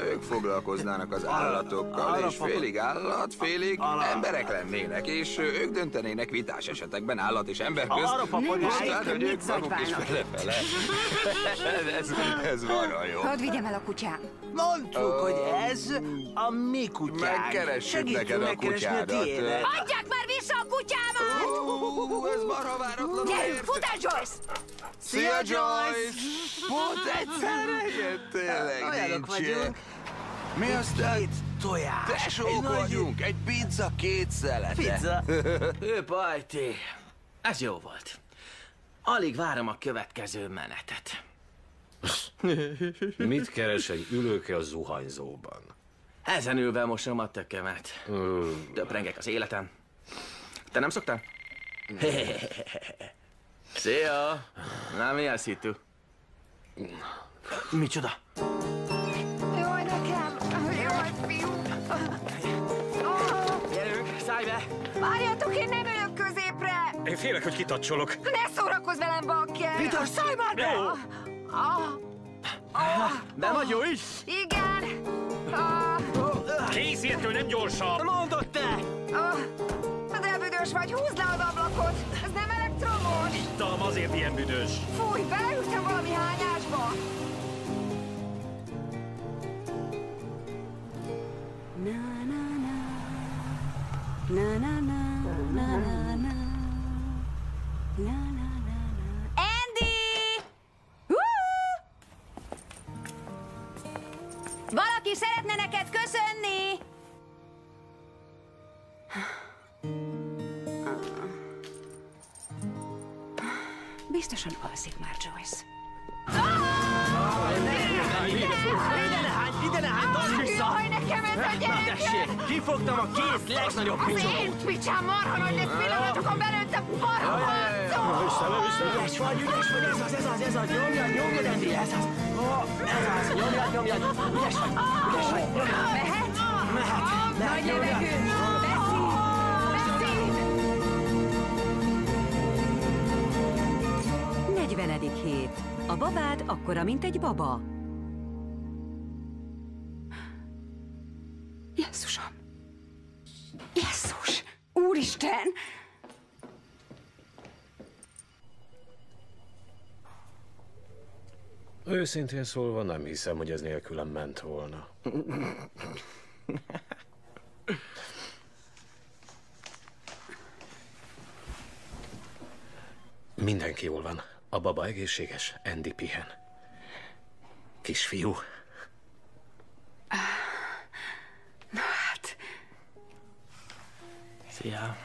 ők foglalkoznának az állatokkal, és félig állat, félig emberek lennének, és ők döntenének vitás esetekben állat és ember közt. Arra papagáj, hogy ők maguk is fele-fele. Ez valami jó. Hadd vigyem el a kutyám. Mondtuk, hogy ez a mi kutyánk. Megkeressük neked a kutyádat. Adják már vissza a kutyámat! Ez marha váratlan. Gyerünk, futás, Joyce! Szia, Joyce! Pont egyszerre jött, tényleg Olyanok vagyunk. Mi aztán? Tojás. Tesók vagyunk, egy pizza, 2 szelete. Pizza? Pajti. Ez jó volt. Alig várom a következő menetet. Mit keres egy ülőke a zuhanyzóban? Ezen ülve mosom a tökömet. Töprengek az életem. Te nem szoktál? Szia! Na, mi a szitu? Micsoda? Jaj, nekem! Jaj, fiú! Gyerünk, szállj be! Várjatok, én nem ülök középre! Én félek, hogy kitacsolok. Ne szórakozz velem, bakker! Vitor, szállj már be! De vagy jó is? Igen! Készítő, nem gyorsabb! Mondod te! De büdös vagy, húzd le az ablakot! Ez nem elektromos! Ittam, azért ilyen büdös. Fúj, beleültem valami hányásba! Andy! Valaki szeretne neked köszönni! Biztosan alszik már, Joyce. Ide ne hány, tarts vissza! Jaj, nekem ez a Na gyerekek! tessék, kifogtam a két legnagyobb Az én picsogót. picsám marha nagy lesz pillanatokon belőtt a parhancó! Ügyes vagy, ez az, nyomjad, Andy, ez az. Ez az, nyomjad, ügyes vagy. Mehet? Mehet, Nagy levegő! Beszél! Beszél! 40. hét. A babád akkora, mint egy baba. Jesszusom! Jesszus! Úristen! Őszintén szólva nem hiszem, hogy ez nélkülem ment volna. Mindenki jól van. A baba egészséges, Andy pihen. Kisfiú. Na hát... Szia.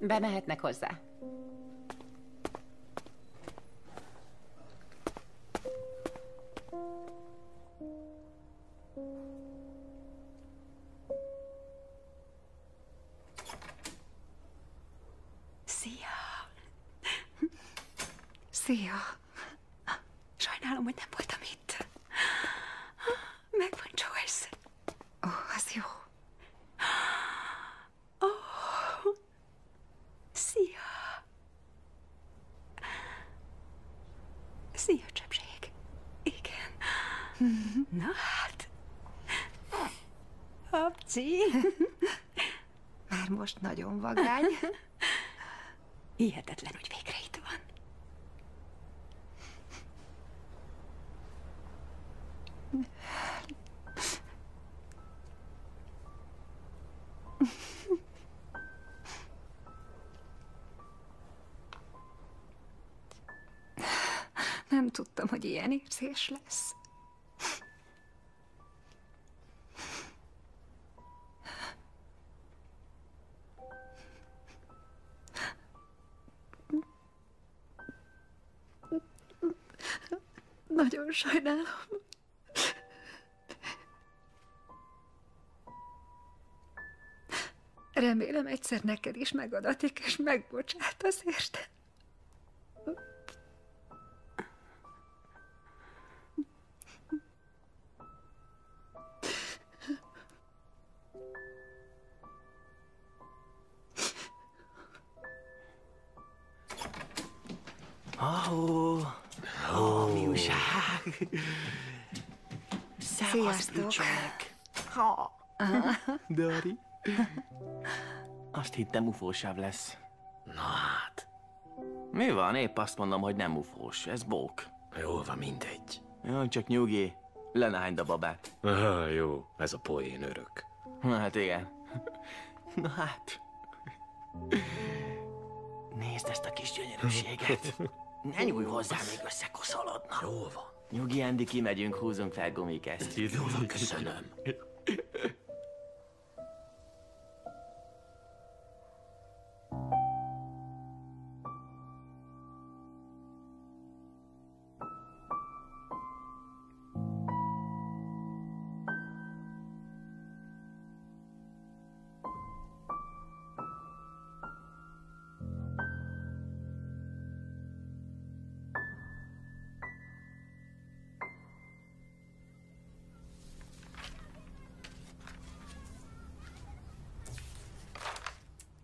Bemehetnek hozzá. Szia! Szia! Sajnálom, hogy nem voltam itt. Megvan Joyce. Ó, az jó. Szia! Szia, csepség. Igen. Na hát. Apci. Már most nagyon vagány. Hihetetlen, hogy végre itt van. Nem tudtam, hogy ilyen érzés lesz. Nagyon sajnálom. Remélem egyszer neked is megadatik, és megbocsátasz, érted? Mi újság? Sziasztok! Dari. Azt hittem ufósabb lesz. Na hát. Mi van? Épp azt mondom, hogy nem ufós. Ez bók. Jól van, mindegy. Jó, csak nyugi. Lenehányd a babát. Jó, ez a poén örök. Na hát igen. Na hát. Nézd ezt a kis gyönyörűséget. Ne nyújj hozzá, még összekoszolodna. Jól van. Nyugi, Andy, kimegyünk, húzunk fel gumikesztyűt. Jól van, köszönöm.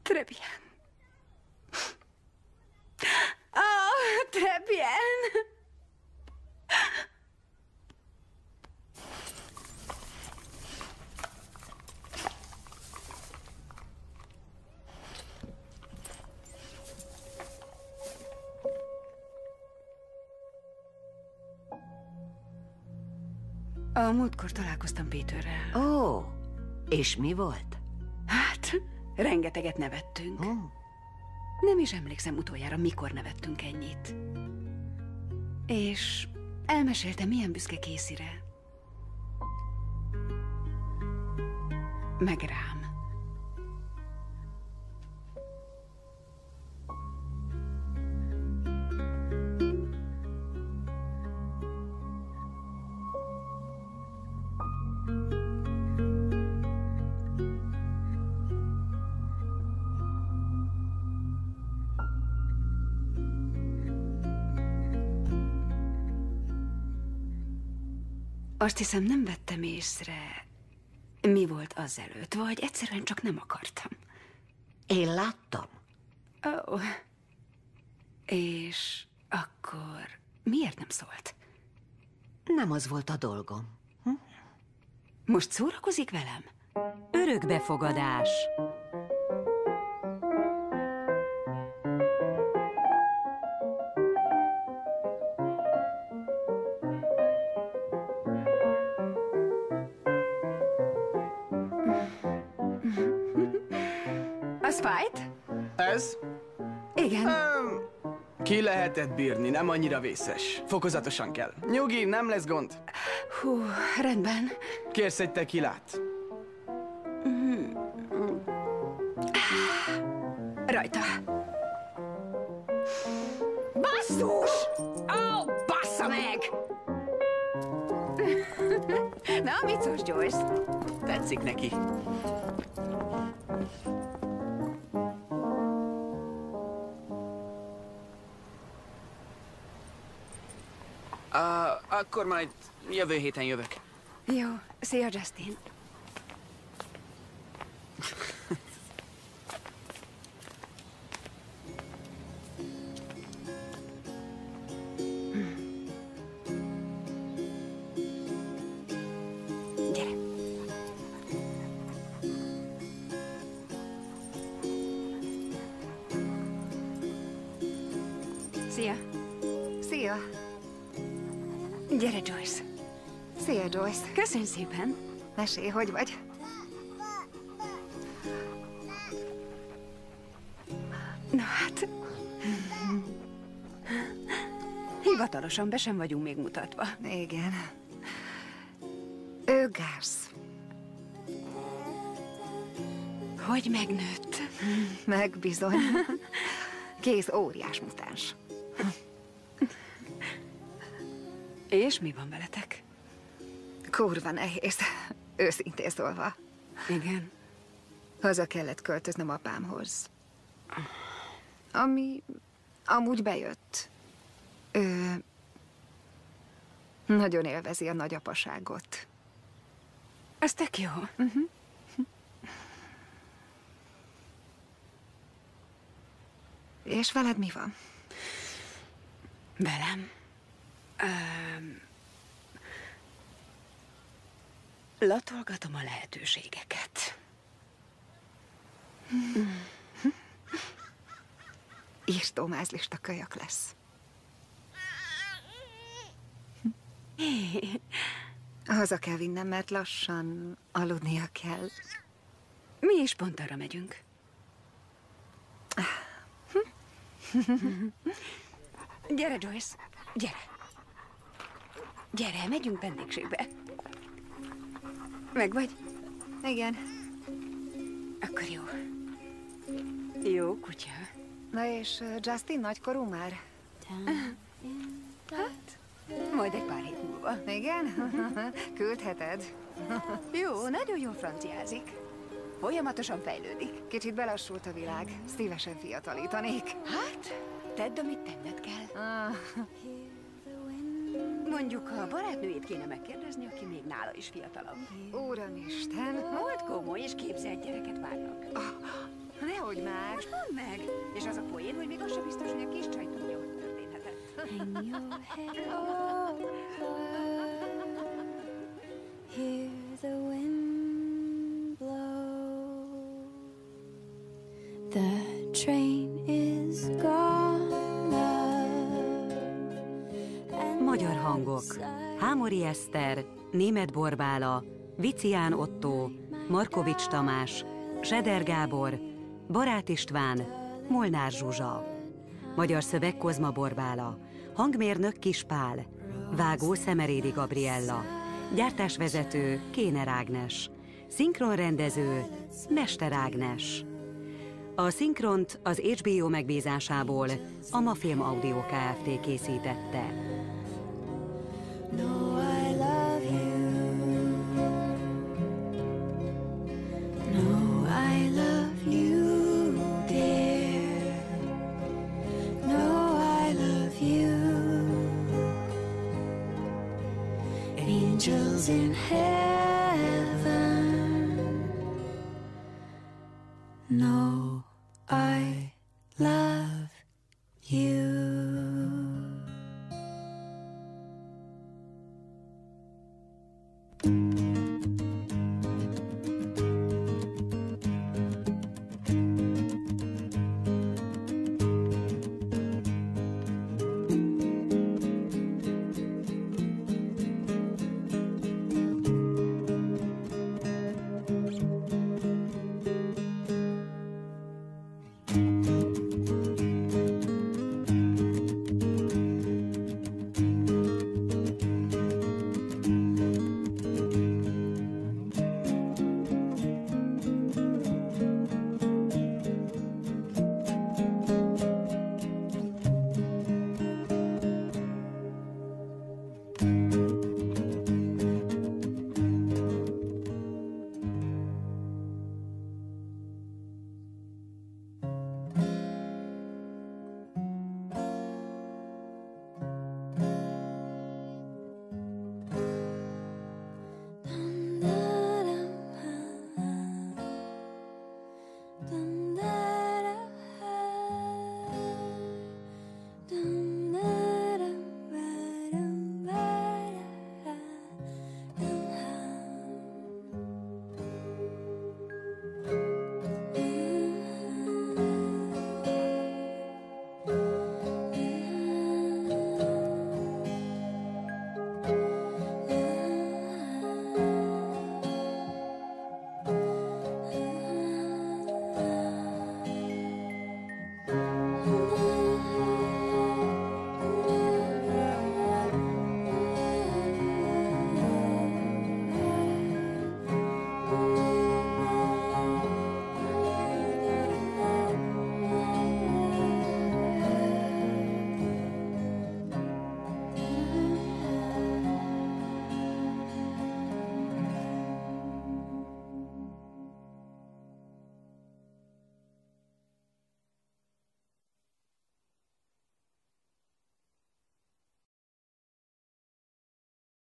Très bien. Oh, très bien. A múltkor találkoztam Peterrel. Ó, és mi volt? Hát, rengeteget nevettünk. Nem is emlékszem utoljára, mikor nevettünk ennyit. És elmesélte, milyen büszke Caseyre. Meg rám. Azt hiszem, nem vettem észre, mi volt azelőtt, vagy egyszerűen csak nem akartam. Én láttam. Ó. És akkor miért nem szólt? Nem az volt a dolgom. Most szórakozik velem? Örökbefogadás. Az fájt? Ez? Igen. Ki lehetett bírni, nem annyira vészes. Fokozatosan kell. Nyugi, nem lesz gond. Hú, rendben. Kérsz egy tekilát? Rajta. Basszus! Ó, bassza meg! Na, mit szólsz, Joyce? Tetszik neki. Akkor majd jövő héten jövök. Jó, szia, Justin. Gyere. Szia. Szia. Gyere, Joyce. Szia, Joyce. Köszönj szépen. Mesélj, hogy vagy? Na hát... Hivatalosan be sem vagyunk még mutatva. Igen. Ő Garth. Hogy megnőtt? Meg bizony. Kész óriás mutáns. És mi van veletek? Kurva nehéz, őszintén szólva. Igen. Haza kellett költöznöm apámhoz. Ami amúgy bejött. Ő nagyon élvezi a nagyapaságot. Ez tök jó. És veled mi van? Velem? Latolgatom a lehetőségeket. Írtó mázlista kölyök lesz. Haza kell vinnem, mert lassan aludnia kell. Mi is pont arra megyünk. Gyere, Joyce, gyere. Gyere, megyünk vendégségbe. Meg vagy? Igen. Akkor jó. Jó kutya. Na és Justin nagykorú már? Hát, majd egy pár hét múlva. Igen? Küldheted. Jó, nagyon jól franciázik. Folyamatosan fejlődik. Kicsit belassult a világ. Szívesen fiatalítanék. Hát, tedd, amit tenned kell. Mondjuk a barátnőjét kéne megkérdezni, aki még nála is fiatalabb. Uramisten! Volt komoly és képzelt gyereket várnak. Nehogy már! Most mondd meg! És az a poén, hogy még az sem biztos, hogy a kis csaj tudja, hogy történhetett. Hear the wind blow. The train is gone. Magyar hangok. Hámori Eszter, Németh Borbála, Vicián Ottó, Markovics Tamás, Seder Gábor, Barát István, Molnár Zsuzsa. Magyar szöveg Kozma Borbála, hangmérnök Kispál, vágó Szemerédi Gabriella, gyártásvezető Kéner Ágnes, szinkronrendező Mester Ágnes. A szinkront az HBO megbízásából a Mafilm Audio Kft. Készítette. No, I love you. No, I love you, dear. No, I love you. In angels in heaven. No, I love you.